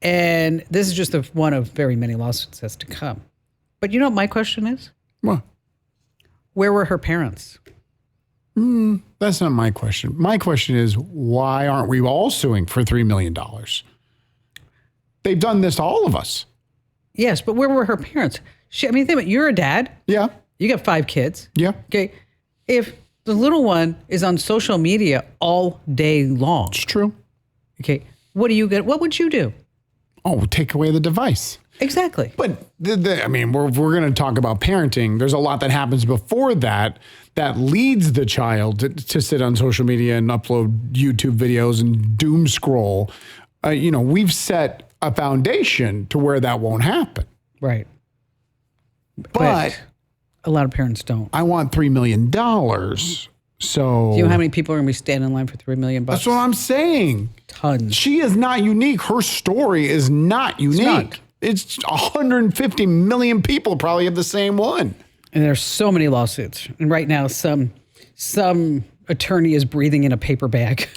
And this is just one of very many lawsuits that's to come. But you know what my question is? What? Where were her parents? That's not my question. My question is, why aren't we all suing for $3 million? They've done this to all of us. Yes, but where were her parents? Think about it. You're a dad. Yeah. You got 5 kids. Yeah. Okay. If the little one is on social media all day long. It's true. Okay. What would you do? Oh, take away the device. Exactly. But we're going to talk about parenting. There's a lot that happens before that leads the child to sit on social media and upload YouTube videos and doom scroll. We've set a foundation to where that won't happen. Right. But A lot of parents don't. I want $3 million. So Do you know how many people are going to be standing in line for $3 million? That's what I'm saying. Tons. She is not unique. Her story is not unique. It's 150 million people probably have the same one. And there's so many lawsuits. And right now, some attorney is breathing in a paper bag.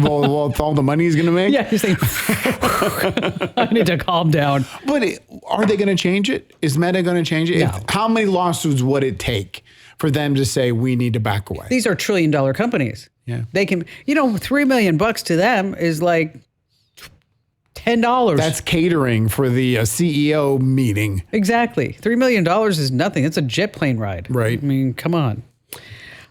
well, with all the money he's going to make? Yeah, he's saying, I need to calm down. But are they going to change it? Is Meta going to change it? No. How many lawsuits would it take for them to say we need to back away? These are $1 trillion companies. Yeah. They can, $3 million to them is like $10. That's catering for the CEO meeting. Exactly. $3 million is nothing. It's a jet plane ride. Right. I mean, come on.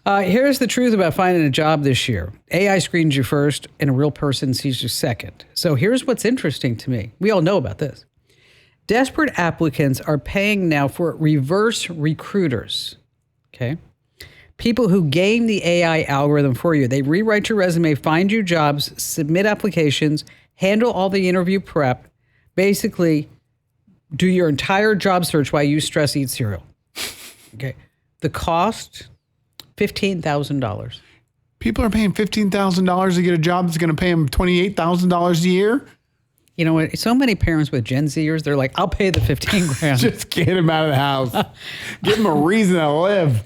Here's the truth about finding a job this year. AI screens you first and a real person sees you second. So here's what's interesting to me. We all know about this. Desperate applicants are paying now for reverse recruiters. Okay. People who game the AI algorithm for you. They rewrite your resume, find you jobs, submit applications, handle all the interview prep, basically do your entire job search while you stress eat cereal. Okay. The cost, $15,000. People are paying $15,000 to get a job that's going to pay them $28,000 a year. You know what? So many parents with Gen Zers, they're like, I'll pay the 15 grand. Just get him out of the house. Give him a reason to live.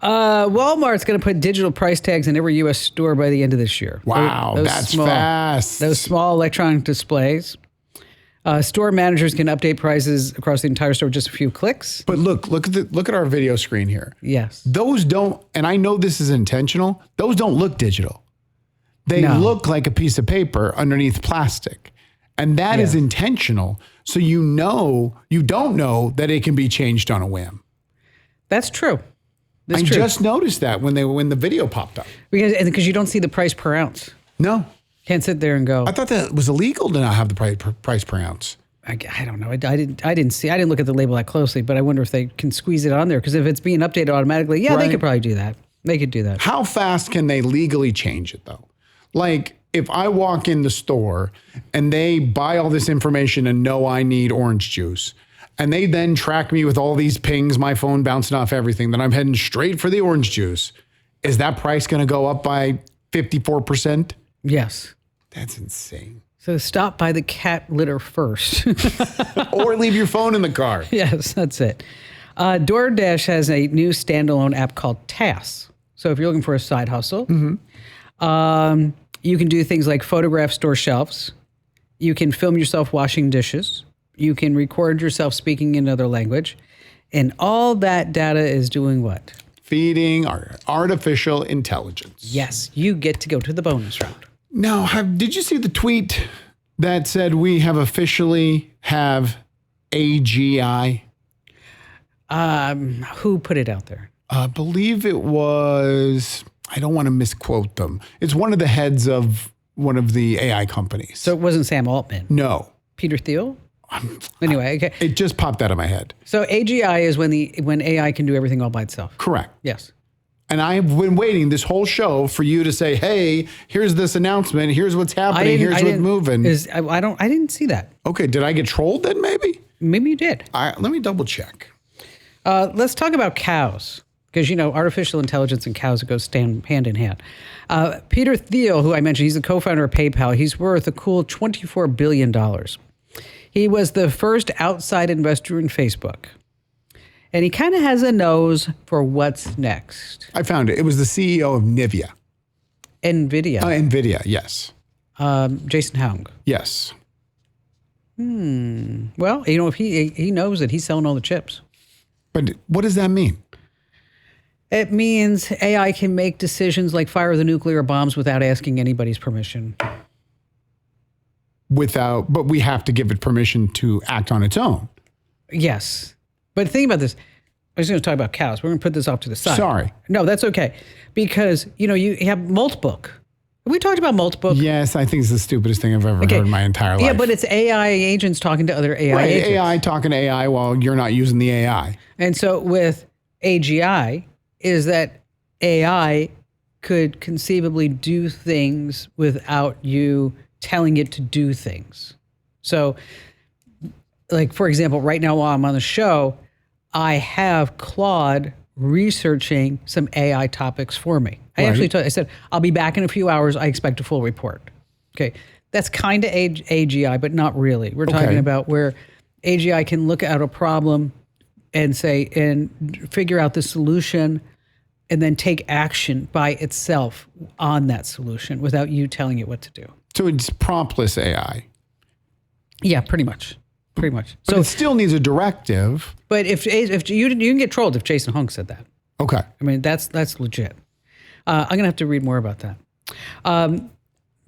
Walmart's going to put digital price tags in every U.S. store by the end of this year. Wow, that's fast. Those small electronic displays. Store managers can update prices across the entire store with just a few clicks. But look at our video screen here. Yes. Those don't, and I know this is intentional, those don't look digital. They look like a piece of paper underneath plastic. And that is intentional. So you don't know that it can be changed on a whim. That's true. I just noticed that when the video popped up. Because you don't see the price per ounce. No. Can't sit there and go. I thought that it was illegal to not have the price per ounce. I don't know. I didn't look at the label that closely, but I wonder if they can squeeze it on there. Because if it's being updated automatically, they could probably do that. They could do that. How fast can they legally change it though? Like if I walk in the store and they buy all this information and know I need orange juice, and they then track me with all these pings, my phone bouncing off everything, then I'm heading straight for the orange juice. Is that price going to go up by 54%? Yes. That's insane. So stop by the cat litter first. Or leave your phone in the car. Yes, that's it. DoorDash has a new standalone app called Tasks. So if you're looking for a side hustle, you can do things like photograph store shelves. You can film yourself washing dishes. You can record yourself speaking in another language. And all that data is doing what? Feeding our artificial intelligence. Yes, you get to go to the bonus round. Now, did you see the tweet that said we have officially have AGI? Who put it out there? I believe it was, I don't want to misquote them. It's one of the heads of one of the AI companies. So it wasn't Sam Altman? No. Peter Thiel? Anyway, okay. It just popped out of my head. So AGI is when AI can do everything all by itself. Correct. Yes. And I've been waiting this whole show for you to say, "Hey, here's this announcement. Here's what's happening. Here's what's moving." I didn't see that. Okay, did I get trolled then? Maybe. Maybe you did. Let me double check. Let's talk about cows, because artificial intelligence and cows goes hand in hand. Peter Thiel, who I mentioned, he's the co-founder of PayPal. He's worth a cool $24 billion. He was the first outside investor in Facebook. And he kind of has a nose for what's next. I found it. It was the CEO of NVIDIA. NVIDIA, yes. Jason Hong. Yes. Well, if he knows that he's selling all the chips. But what does that mean? It means AI can make decisions like fire the nuclear bombs without asking anybody's permission. But we have to give it permission to act on its own. Yes. But think about this. I was going to talk about cows. We're going to put this off to the side. Sorry. No, that's okay. Because, you have Multibook. Have we talked about Multibook? Yes, I think it's the stupidest thing I've ever heard in my entire life. Yeah, but it's AI agents talking to other AI agents. AI talking to AI while you're not using the AI. And so with AGI is that AI could conceivably do things without you telling it to do things. So, like, for example, right now while I'm on the show, I have Claude researching some AI topics for me. I actually told, I said, I'll be back in a few hours. I expect a full report. Okay. That's kind of AGI, but not really. We're talking about where AGI can look at a problem and say, and figure out the solution and then take action by itself on that solution without you telling it what to do. So it's promptless AI. Yeah, pretty much. Pretty much. But So it still needs a directive. But if you can get trolled if Jason Hunk said that. Okay. I mean, that's legit. I'm going to have to read more about that.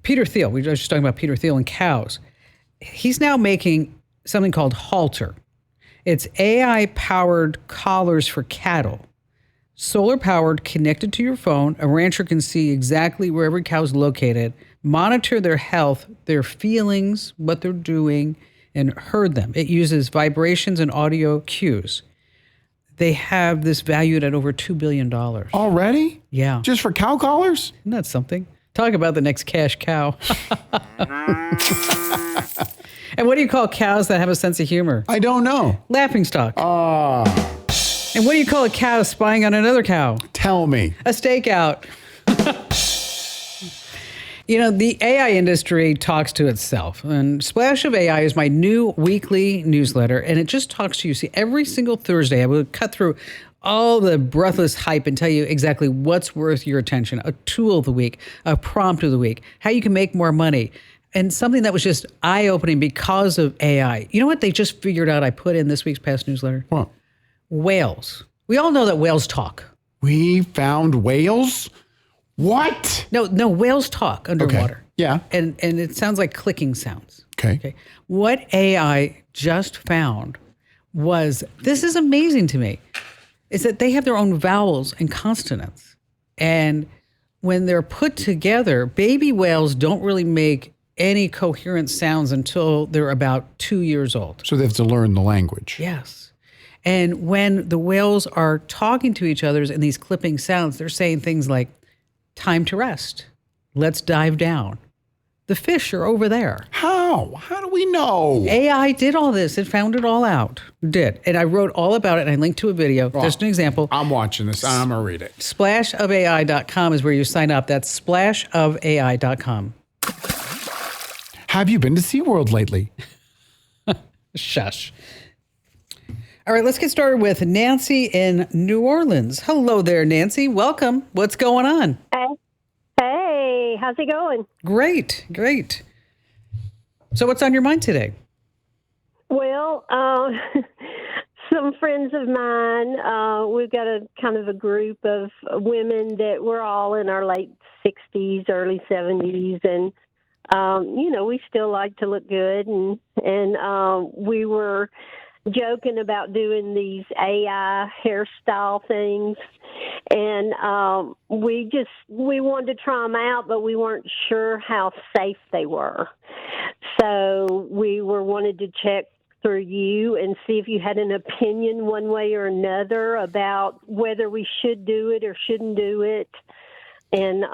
Peter Thiel, we were just talking about Peter Thiel and cows. He's now making something called Halter. It's AI-powered collars for cattle. Solar-powered, connected to your phone, a rancher can see exactly where every cow is located, monitor their health, their feelings, what they're doing, and herd them. It uses vibrations and audio cues. They have this valued at over $2 billion. Already? Yeah. Just for cow collars? Isn't that something? Talk about the next cash cow. And what do you call cows that have a sense of humor? I don't know. Laughingstock. Ah. And what do you call a cow spying on another cow? Tell me. A stakeout. You know, the AI industry talks to itself. And Splash of AI is my new weekly newsletter, and it just talks to you. See, every single Thursday, I will cut through all the breathless hype and tell you exactly what's worth your attention, a tool of the week, a prompt of the week, how you can make more money, and something that was just eye-opening because of AI. You know what they just figured out I put in this week's past newsletter? What? Whales. We all know that whales talk. We found whales? What? No, whales talk underwater. Okay. Yeah. And it sounds like clicking sounds. Okay. What AI just found was, this is amazing to me, is that they have their own vowels and consonants. And when they're put together, baby whales don't really make any coherent sounds until they're about 2 years old. So they have to learn the language. Yes. And when the whales are talking to each other in these clipping sounds, they're saying things like, time to rest. Let's dive down. The fish are over there. How? How do we know? AI did all this. It found it all out. It did. And I wrote all about it, and I linked to a video. Just an example. I'm watching this. I'm going to read it. Splashofai.com is where you sign up. That's splashofai.com. Have you been to SeaWorld lately? Shush. All right, let's get started with Nancy in New Orleans. Hello there, Nancy. Welcome. What's going on? Hey, how's it going? Great. So what's on your mind today? Well, some friends of mine, we've got a kind of a group of women that we're all in our late 60s, early 70s, and we still like to look good, and we were joking about doing these AI hairstyle things, and we wanted to try them out, but we weren't sure how safe they were. So we wanted to check through you and see if you had an opinion one way or another about whether we should do it or shouldn't do it. And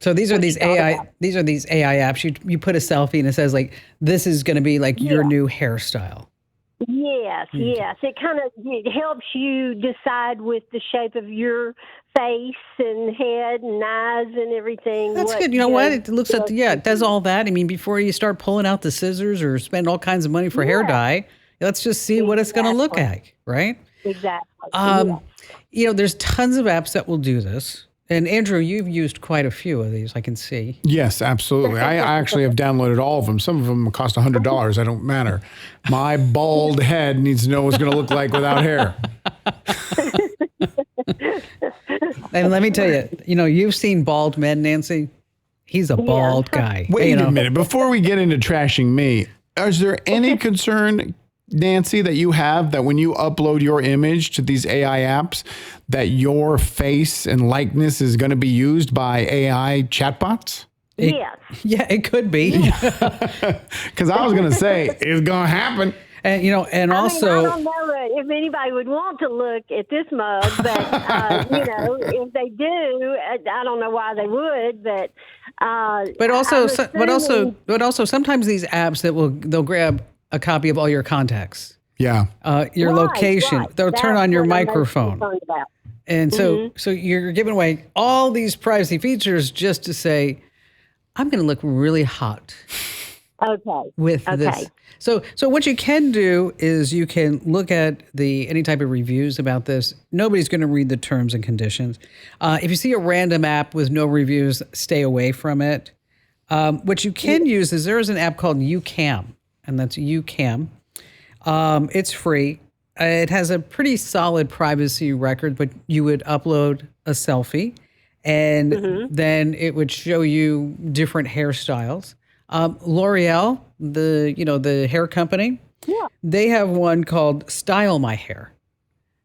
so these are these AI apps. You put a selfie and it says like, this is going to be like your new hairstyle. Yes. It kind of helps you decide with the shape of your face and head and eyes and everything. That's good. You know what? It looks at it does all that. I mean, before you start pulling out the scissors or spend all kinds of money for hair dye, let's just see what it's going to look like, right? Exactly. There's tons of apps that will do this. And Andrew, you've used quite a few of these, I can see. Yes, absolutely. I actually have downloaded all of them. Some of them cost $100. I don't matter. My bald head needs to know what it's going to look like without hair. And let me tell you, you've seen bald men, Nancy. He's a bald guy. Wait a minute. Before we get into trashing me, is there any concern, Nancy, that you have that when you upload your image to these AI apps, that your face and likeness is going to be used by AI chatbots? Yes. Yeah, it could be. Because I was going to say, it's going to happen. And, and also... I don't know if anybody would want to look at this mug, but, if they do, I don't know why they would, but... But also, sometimes these apps they'll grab a copy of all your contacts. Yeah. Your location. They'll turn on your microphone. About. And so you're giving away all these privacy features just to say, I'm going to look really hot. Okay. With this. So what you can do is you can look at any type of reviews about this. Nobody's going to read the terms and conditions. If you see a random app with no reviews, stay away from it. What you can use is there is an app called YouCam, and that's YouCam. It's free. It has a pretty solid privacy record, but you would upload a selfie, and then it would show you different hairstyles. L'Oreal, the hair company, they have one called Style My Hair.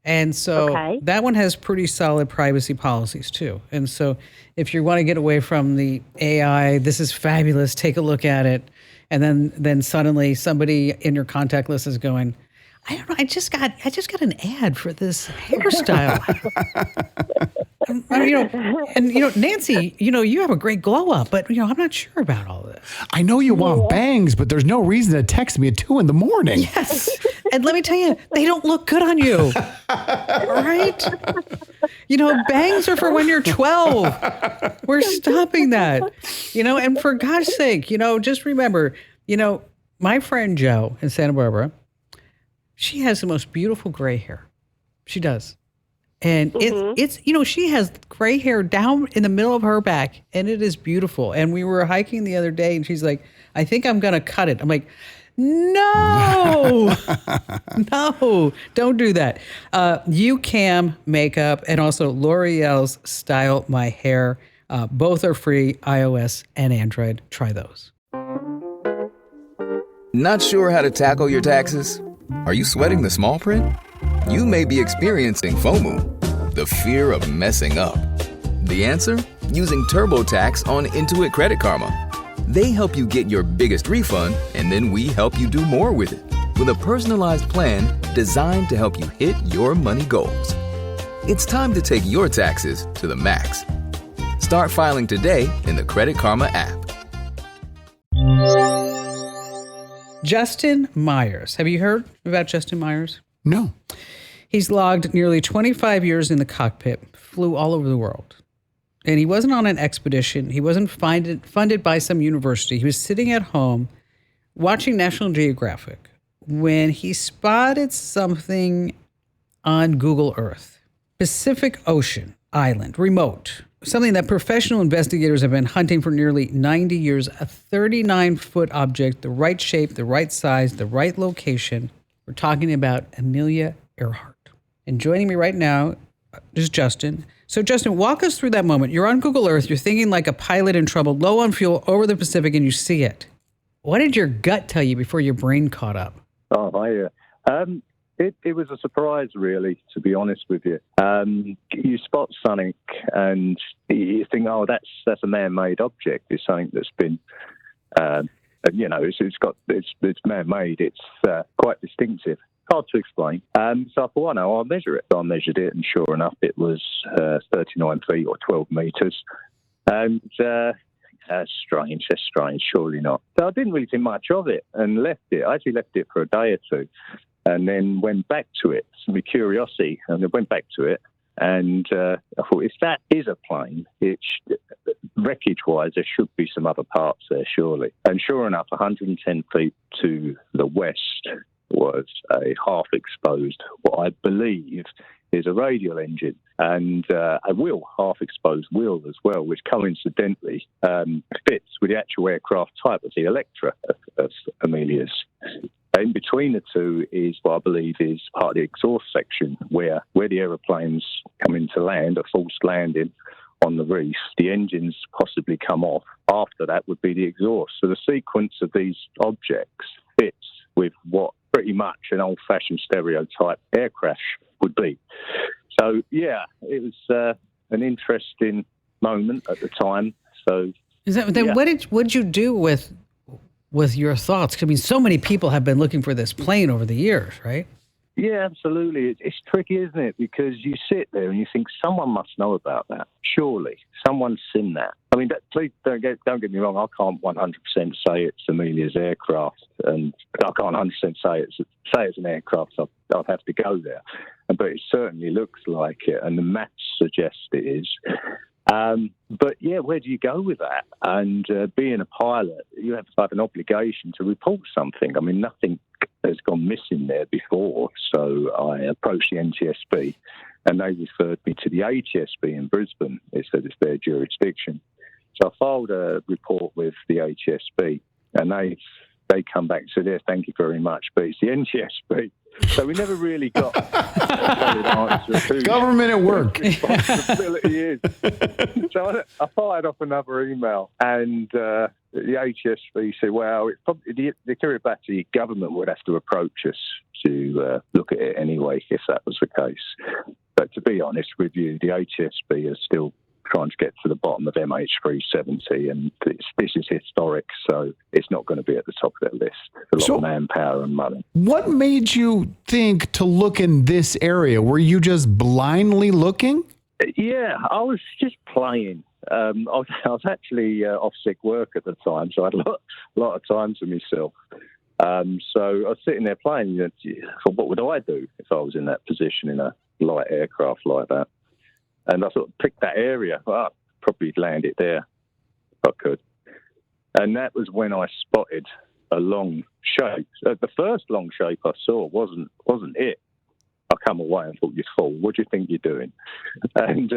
And so that one has pretty solid privacy policies too. And so if you want to get away from the AI, this is fabulous, take a look at it. And then suddenly somebody in your contact list is going, I don't know, I just got an ad for this hairstyle. Nancy, you have a great glow up, but I'm not sure about all this. I know you want bangs, but there's no reason to text me at 2 a.m. Yes. And let me tell you, they don't look good on you. Right? Bangs are for when you're 12. We're stopping that. And for God's sake, just remember, my friend Jo in Santa Barbara, she has the most beautiful gray hair. She does. And it's she has gray hair down in the middle of her back, and it is beautiful. And we were hiking the other day, and she's like, I think I'm going to cut it. I'm like, no, no, don't do that. YouCam makeup and also L'Oreal's Style My Hair. Both are free, iOS and Android. Try those. Not sure how to tackle your taxes? Are you sweating the small print? You may be experiencing FOMO, the fear of messing up. The answer? Using TurboTax on Intuit Credit Karma. They help you get your biggest refund, and then we help you do more with it. With a personalized plan designed to help you hit your money goals. It's time to take your taxes to the max. Start filing today in the Credit Karma app. Justin Myers. Have you heard about Justin Myers? No. He's logged nearly 25 years in the cockpit, flew all over the world. And he wasn't on an expedition. He wasn't funded by some university. He was sitting at home watching National Geographic when he spotted something on Google Earth. Pacific Ocean island, remote. Something that professional investigators have been hunting for nearly 90 years. A 39-foot object, the right shape, the right size, the right location. We're talking about Amelia Earhart. And joining me right now is Justin. So Justin, walk us through that moment. You're on Google Earth. You're thinking like a pilot in trouble, low on fuel, over the Pacific, and you see it. What did your gut tell you before your brain caught up? Oh, it was a surprise, really, to be honest with you. You spot something and you think, oh, that's a man-made object. It's something that's been, it's man-made. It's quite distinctive. Hard to explain. So I thought, I'll measure it. So I measured it, and sure enough, it was 39 feet or 12 meters. And that's strange, surely not. So I didn't really think much of it and left it. I actually left it for a day or two and then went back to it, with curiosity, and I went back to it. And I thought, if that is a plane, wreckage-wise, there should be some other parts there, surely. And sure enough, 110 feet to the west was a half-exposed, what I believe is a radial engine, and a half-exposed wheel as well, which coincidentally fits with the actual aircraft type of the Electra of Amelia's. In between the two is what I believe is part of the exhaust section, where the aeroplanes come into land, a forced landing on the reef, the engines possibly come off. After that would be the exhaust. So the sequence of these objects fits with what pretty much an old-fashioned stereotype air crash would be. So, yeah, it was an interesting moment at the time. So, what did you do with your thoughts? I mean, so many people have been looking for this plane over the years, right? Yeah, absolutely. It's tricky, isn't it? Because you sit there and you think someone must know about that. Surely, someone's seen that. I mean, please don't get me wrong. I can't 100% say it's Amelia's aircraft, and I can't 100% say it's an aircraft. I'd have to go there, but it certainly looks like it, and the maps suggest it is. But yeah, where do you go with that? And being a pilot, you have an obligation to report something. I mean, nothing has gone missing there before, so I approached the NTSB, and they referred me to the HSB in Brisbane. They said it's their jurisdiction. So I filed a report with the HSB, and they come back and said, "Yeah, thank you very much," but it's the NTSB. So we never really got a solid answer to government at work. What responsibility is. So I fired off another email, and the HSB said, "Well, it's probably the Kiribati government would have to approach us to look at it anyway, if that was the case." But to be honest with you, the HSB is still trying to get to the bottom of MH370, and this is historic, so it's not going to be at the top of their list. A lot of manpower and money. What made you think to look in this area? Were you just blindly looking? Yeah, I was just playing. I was actually off sick work at the time, so I had a lot of time to myself. So I was sitting there playing. So what would I do if I was in that position in a light aircraft like that? And I sort of picked that area. Well, I'd probably land it there if I could. And that was when I spotted a long shape. The first long shape I saw wasn't it. I come away and thought, "You fool, what do you think you're doing?" And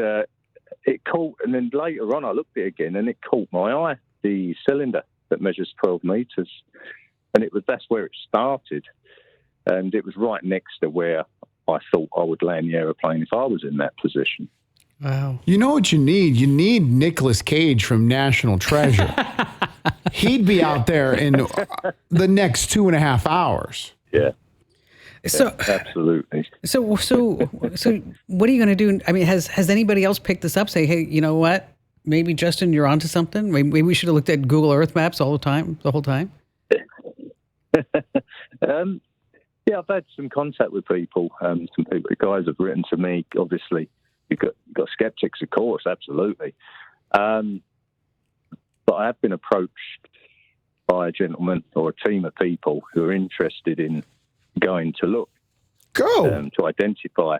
it caught. And then later on, I looked at it again, and it caught my eye. The cylinder that measures 12 meters, and that's where it started. And it was right next to where I thought I would land the aeroplane if I was in that position. Wow. You know what you need? You need Nicolas Cage from National Treasure. He'd be out there in the next 2.5 hours. Yeah. So absolutely. So what are you going to do? I mean, has anybody else picked this up? Say, hey, you know what? Maybe Justin, you're onto something. Maybe we should have looked at Google Earth maps the whole time. Yeah, I've had some contact with people. Some people, guys have written to me. Obviously, you've got skeptics, of course, absolutely. But I have been approached by a gentleman or a team of people who are interested in going to look. Go! To identify.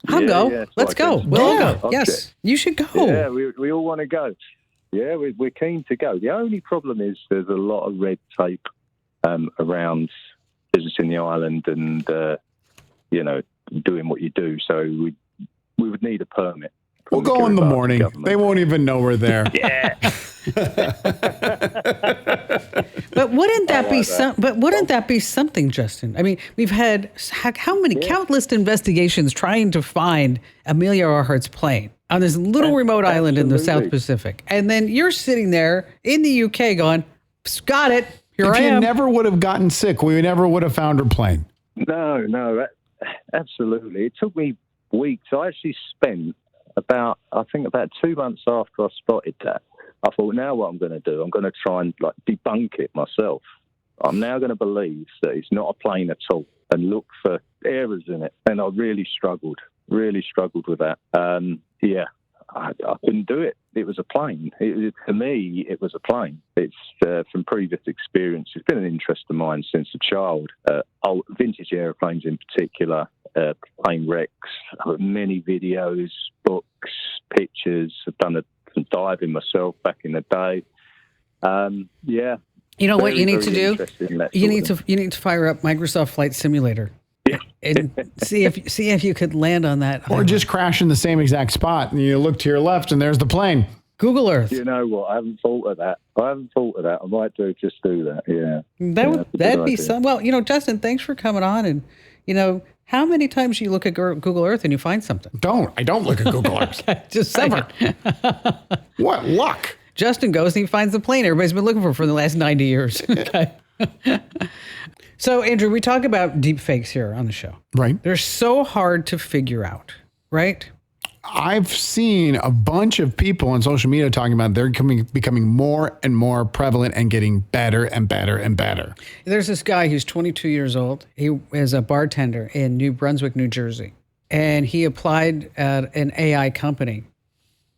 I'll go. Yeah, Let's go. We'll all go. Yes, you should go. Yeah, we all want to go. Yeah, we're keen to go. The only problem is there's a lot of red tape around visiting the island and, doing what you do. So we would need a permit. We'll go in the morning. They won't even know we're there. Yeah. But wouldn't that be something, Justin? I mean, we've had how many countless investigations trying to find Amelia Earhart's plane on this little remote island in the South Pacific, and then you're sitting there in the UK going, "Got it. Here I am." If you never would have gotten sick, we never would have found her plane. No, absolutely. It took me weeks. I actually spent about 2 months after I spotted that. I thought, now what I'm going to do, I'm going to try and debunk it myself. I'm now going to believe that it's not a plane at all and look for errors in it. And I really struggled with that. I couldn't do it. It was a plane. For me, it was a plane. It's from previous experience. It's been an interest of mine since a child. Old vintage airplanes in particular, plane wrecks. I've got many videos, books, pictures. I've done some diving myself back in the day. You know what you need to do? You need to fire up Microsoft Flight Simulator. And see if you could land on that. Or just crash in the same exact spot and you look to your left and there's the plane. Google Earth. You know what? I haven't thought of that. I might do that. Yeah. That'd be some. Well, Justin, thanks for coming on. And, how many times do you look at Google Earth and you find something? I don't look at Google Earth. Just saying. What luck. Justin goes and he finds the plane everybody's been looking for the last 90 years. Okay. So, Andrew, we talk about deep fakes here on the show. Right. They're so hard to figure out, right? I've seen a bunch of people on social media talking about they're becoming more and more prevalent and getting better and better and better. There's this guy who's 22 years old. He is a bartender in New Brunswick, New Jersey. And he applied at an AI company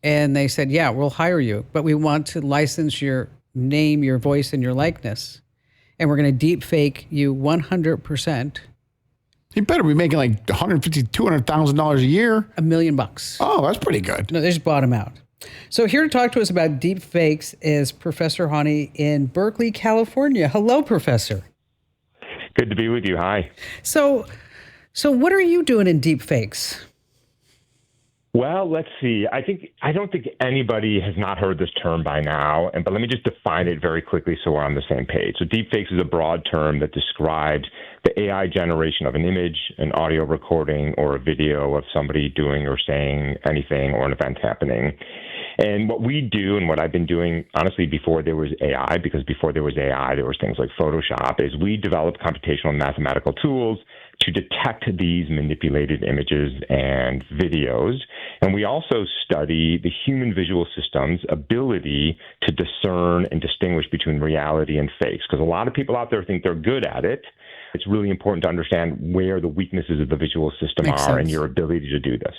And they said, yeah, we'll hire you, but we want to license your name, your voice, and your likeness. And we're going to deep fake you 100%. He better be making like $150,000, $200,000 a year. $1 million. Oh, that's pretty good. No, they just bought him out. So here to talk to us about deep fakes is Professor Hani in Berkeley, California. Hello, Professor. Good to be with you. Hi. So what are you doing in deep fakes? Well, let's see. I don't think anybody has not heard this term by now, but let me just define it very quickly so we're on the same page. So deepfakes is a broad term that describes the AI generation of an image, an audio recording, or a video of somebody doing or saying anything or an event happening. And what we do, and what I've been doing, honestly, before there was AI, because before there was AI, there was things like Photoshop, is we developed computational and mathematical tools to detect these manipulated images and videos. And we also study the human visual system's ability to discern and distinguish between reality and fakes, because a lot of people out there think they're good at it. It's really important to understand where the weaknesses of the visual system are and your ability to do this.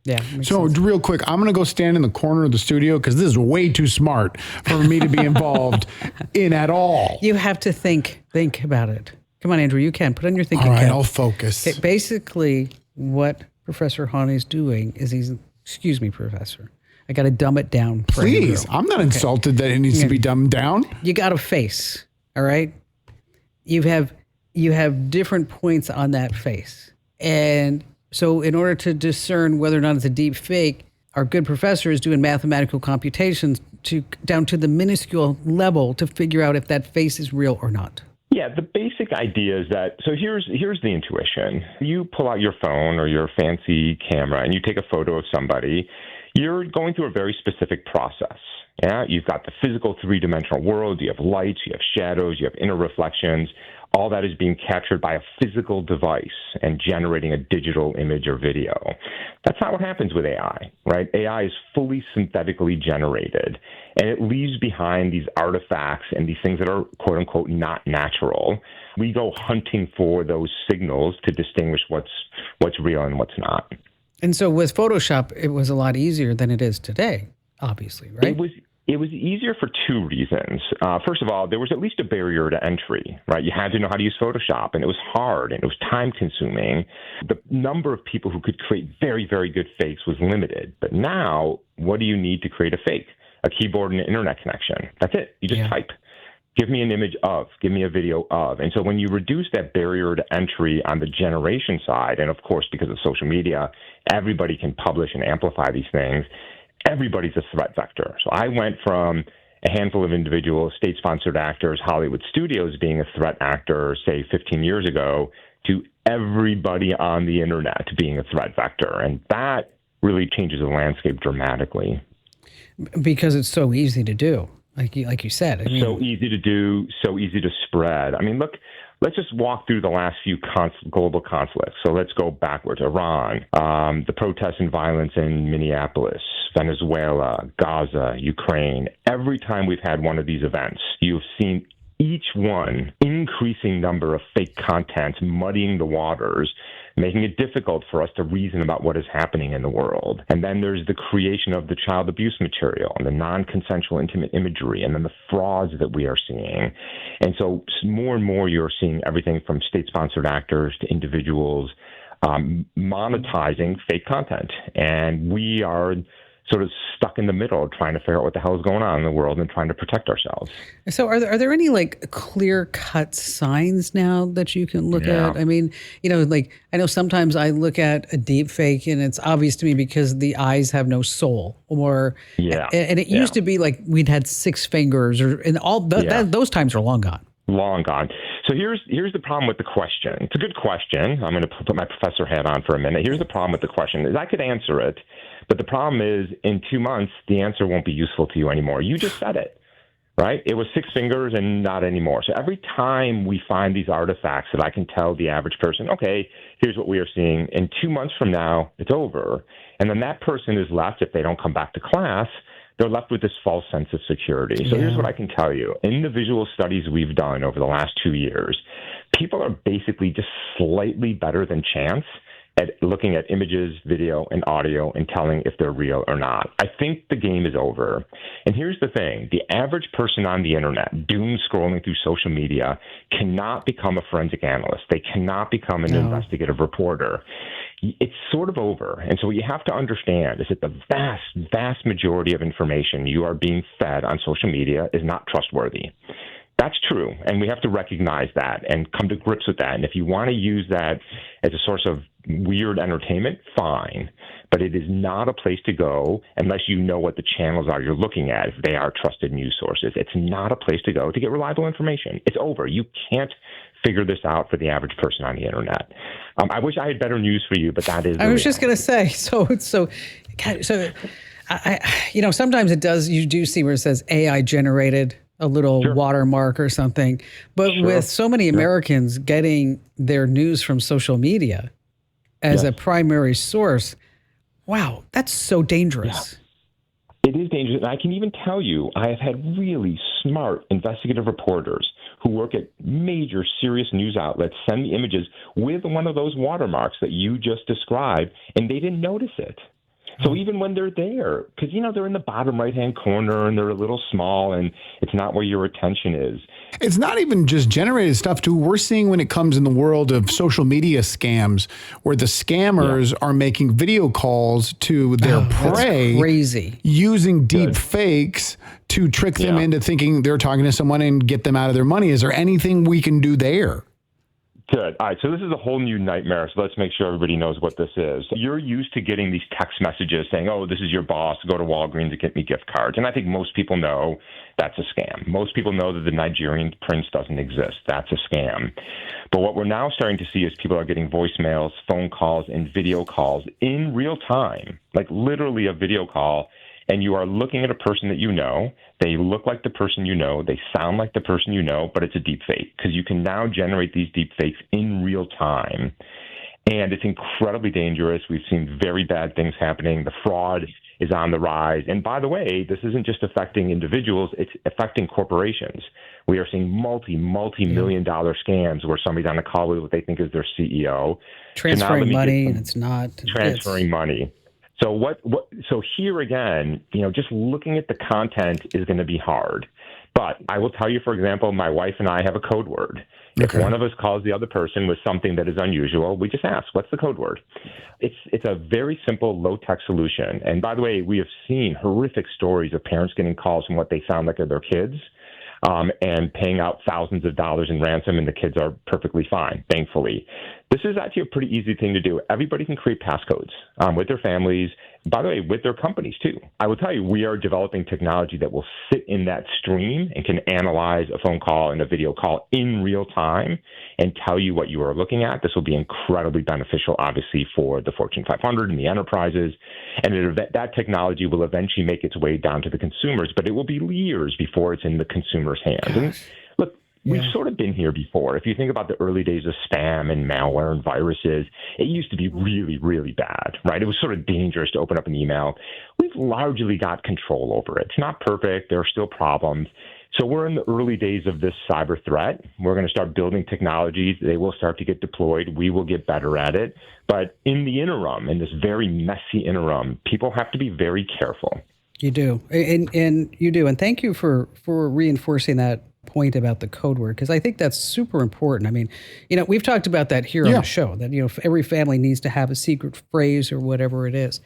Yeah. So real quick, I'm going to go stand in the corner of the studio because this is way too smart for me to be involved in at all. You have to think about it. Come on, Andrew, you can. Put on your thinking cap. All right, cap. I'll focus. Okay, basically, what Professor Hani's doing is excuse me, Professor, I got to dumb it down. Please, I'm not insulted that it needs to be dumbed down. You got a face, all right? You have different points on that face. And so in order to discern whether or not it's a deep fake, our good professor is doing mathematical computations down to the minuscule level to figure out if that face is real or not. Yeah, the basic idea is that, so here's the intuition. You pull out your phone or your fancy camera and you take a photo of somebody. You're going through a very specific process. Yeah, you've got the physical three-dimensional world, you have lights, you have shadows, you have inner reflections. All that is being captured by a physical device and generating a digital image or video. That's not what happens with AI, right? AI is fully synthetically generated, and it leaves behind these artifacts and these things that are, quote unquote, not natural. We go hunting for those signals to distinguish what's real and what's not. And so with Photoshop, it was a lot easier than it is today, obviously, right? It was easier for two reasons. First of all, there was at least a barrier to entry, right? You had to know how to use Photoshop, and it was hard, and it was time-consuming. The number of people who could create very, very good fakes was limited. But now, what do you need to create a fake? A keyboard and an internet connection. That's it. You just type. Give me an image of, give me a video of. And so when you reduce that barrier to entry on the generation side, and of course, because of social media, everybody can publish and amplify these things, everybody's a threat vector. So I went from a handful of individuals, state-sponsored actors, Hollywood studios being a threat actor, say, 15 years ago, to everybody on the internet being a threat vector. And that really changes the landscape dramatically. Because it's so easy to do, like you said. I mean, so easy to do, so easy to spread. I mean, look, let's just walk through the last few global conflicts. So let's go backwards. Iran, the protests and violence in Minneapolis, Venezuela, Gaza, Ukraine. Every time we've had one of these events, you've seen each one increasing number of fake contents muddying the waters, making it difficult for us to reason about what is happening in the world. And then there's the creation of the child abuse material and the non-consensual intimate imagery and then the frauds that we are seeing. And so more and more you're seeing everything from state-sponsored actors to individuals monetizing fake content. And we are sort of stuck in the middle trying to figure out what the hell is going on in the world and trying to protect ourselves. So are there any like clear-cut signs now that you can look at? I mean, like I know sometimes I look at a deep fake and it's obvious to me because the eyes have no soul and it used to be like we'd had 6 fingers and all those times are long gone. Long gone. So here's the problem with the question. It's a good question. I'm going to put my professor hat on for a minute. Here's the problem with the question is I could answer it, but the problem is in 2 months, the answer won't be useful to you anymore. You just said it, right? It was 6 fingers and not anymore. So every time we find these artifacts that I can tell the average person, okay, here's what we are seeing. In 2 months from now, it's over. And then that person is left, if they don't come back to class, they're left with this false sense of security. So here's what I can tell you. In the visual studies we've done over the last 2 years, people are basically just slightly better than chance at looking at images, video, and audio and telling if they're real or not. I think the game is over. And here's the thing. The average person on the internet, doom scrolling through social media, cannot become a forensic analyst. They cannot become an investigative reporter. It's sort of over. And so what you have to understand is that the vast, vast majority of information you are being fed on social media is not trustworthy. That's true, and we have to recognize that and come to grips with that. And if you want to use that as a source of weird entertainment, fine. But it is not a place to go unless you know what the channels are you're looking at, if they are trusted news sources. It's not a place to go to get reliable information. It's over. You can't figure this out for the average person on the internet. I wish I had better news for you, but that is. I was just going to say, so sometimes it does. You do see where it says AI generated a little watermark or something, but with so many Americans getting their news from social media as a primary source, wow, that's so dangerous. Yeah. It is dangerous. And I can even tell you, I have had really smart investigative reporters who work at major serious news outlets send me images with one of those watermarks that you just described, and they didn't notice it. So even when they're there, because, they're in the bottom right-hand corner and they're a little small and it's not where your attention is. It's not even just generated stuff, too. We're seeing when it comes in the world of social media scams where the scammers are making video calls to their prey. That's crazy. Using deep fakes to trick them into thinking they're talking to someone and get them out of their money. Is there anything we can do there? Good. All right. So this is a whole new nightmare. So let's make sure everybody knows what this is. You're used to getting these text messages saying, oh, this is your boss. Go to Walgreens and get me gift cards. And I think most people know that's a scam. Most people know that the Nigerian prince doesn't exist. That's a scam. But what we're now starting to see is people are getting voicemails, phone calls, and video calls in real time, like literally a video call. And you are looking at a person that you know. They look like the person you know. They sound like the person you know, but it's a deep fake because you can now generate these deep fakes in real time. And it's incredibly dangerous. We've seen very bad things happening. The fraud is on the rise. And by the way, this isn't just affecting individuals. It's affecting corporations. We are seeing multi-million dollar scams where somebody's on a call with what they think is their CEO. Transferring money, and it's not. Transferring money. So so here again, just looking at the content is going to be hard. But I will tell you, for example, my wife and I have a code word. If one of us calls the other person with something that is unusual, we just ask, what's the code word? It's a very simple, low-tech solution. And by the way, we have seen horrific stories of parents getting calls from what they sound like are their kids. And paying out thousands of dollars in ransom, and the kids are perfectly fine, thankfully. This is actually a pretty easy thing to do. Everybody can create passcodes with their families, by the way, with their companies, too. I will tell you, we are developing technology that will sit in that stream and can analyze a phone call and a video call in real time and tell you what you are looking at. This will be incredibly beneficial, obviously, for the Fortune 500 and the enterprises. And that technology will eventually make its way down to the consumers, but it will be years before it's in the consumer's hands. And look, we've sort of been here before. If you think about the early days of spam and malware and viruses, it used to be really, really bad, right? It was sort of dangerous to open up an email. We've largely got control over it. It's not perfect. There are still problems. So we're in the early days of this cyber threat. We're going to start building technologies. They will start to get deployed. We will get better at it. But in the interim, in this very messy interim, people have to be very careful. You do. And you do. And thank you for reinforcing that point about the code word, because I think that's super important. I mean, we've talked about that here on the show, that, every family needs to have a secret phrase or whatever it is.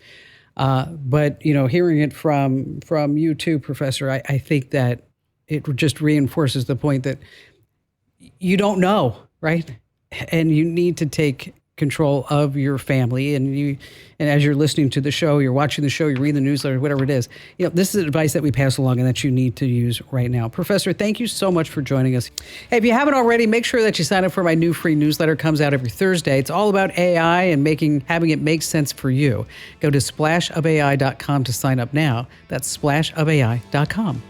But, hearing it from you too, Professor, I think that it just reinforces the point that you don't know, right? And you need to take control of your family. And as you're listening to the show, you're watching the show, you're reading the newsletter, whatever it is, this is advice that we pass along and that you need to use right now. Professor, thank you so much for joining us. Hey, if you haven't already, make sure that you sign up for my new free newsletter. It comes out every Thursday. It's all about AI and having it make sense for you. Go to splashofai.com to sign up now. That's splashofai.com.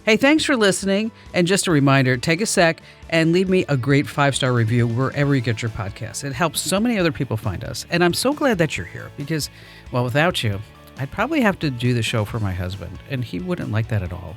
Hey, thanks for listening. And just a reminder, take a sec and leave me a great 5-star review wherever you get your podcasts. It helps so many other people find us. And I'm so glad that you're here because, well, without you, I'd probably have to do the show for my husband, and he wouldn't like that at all.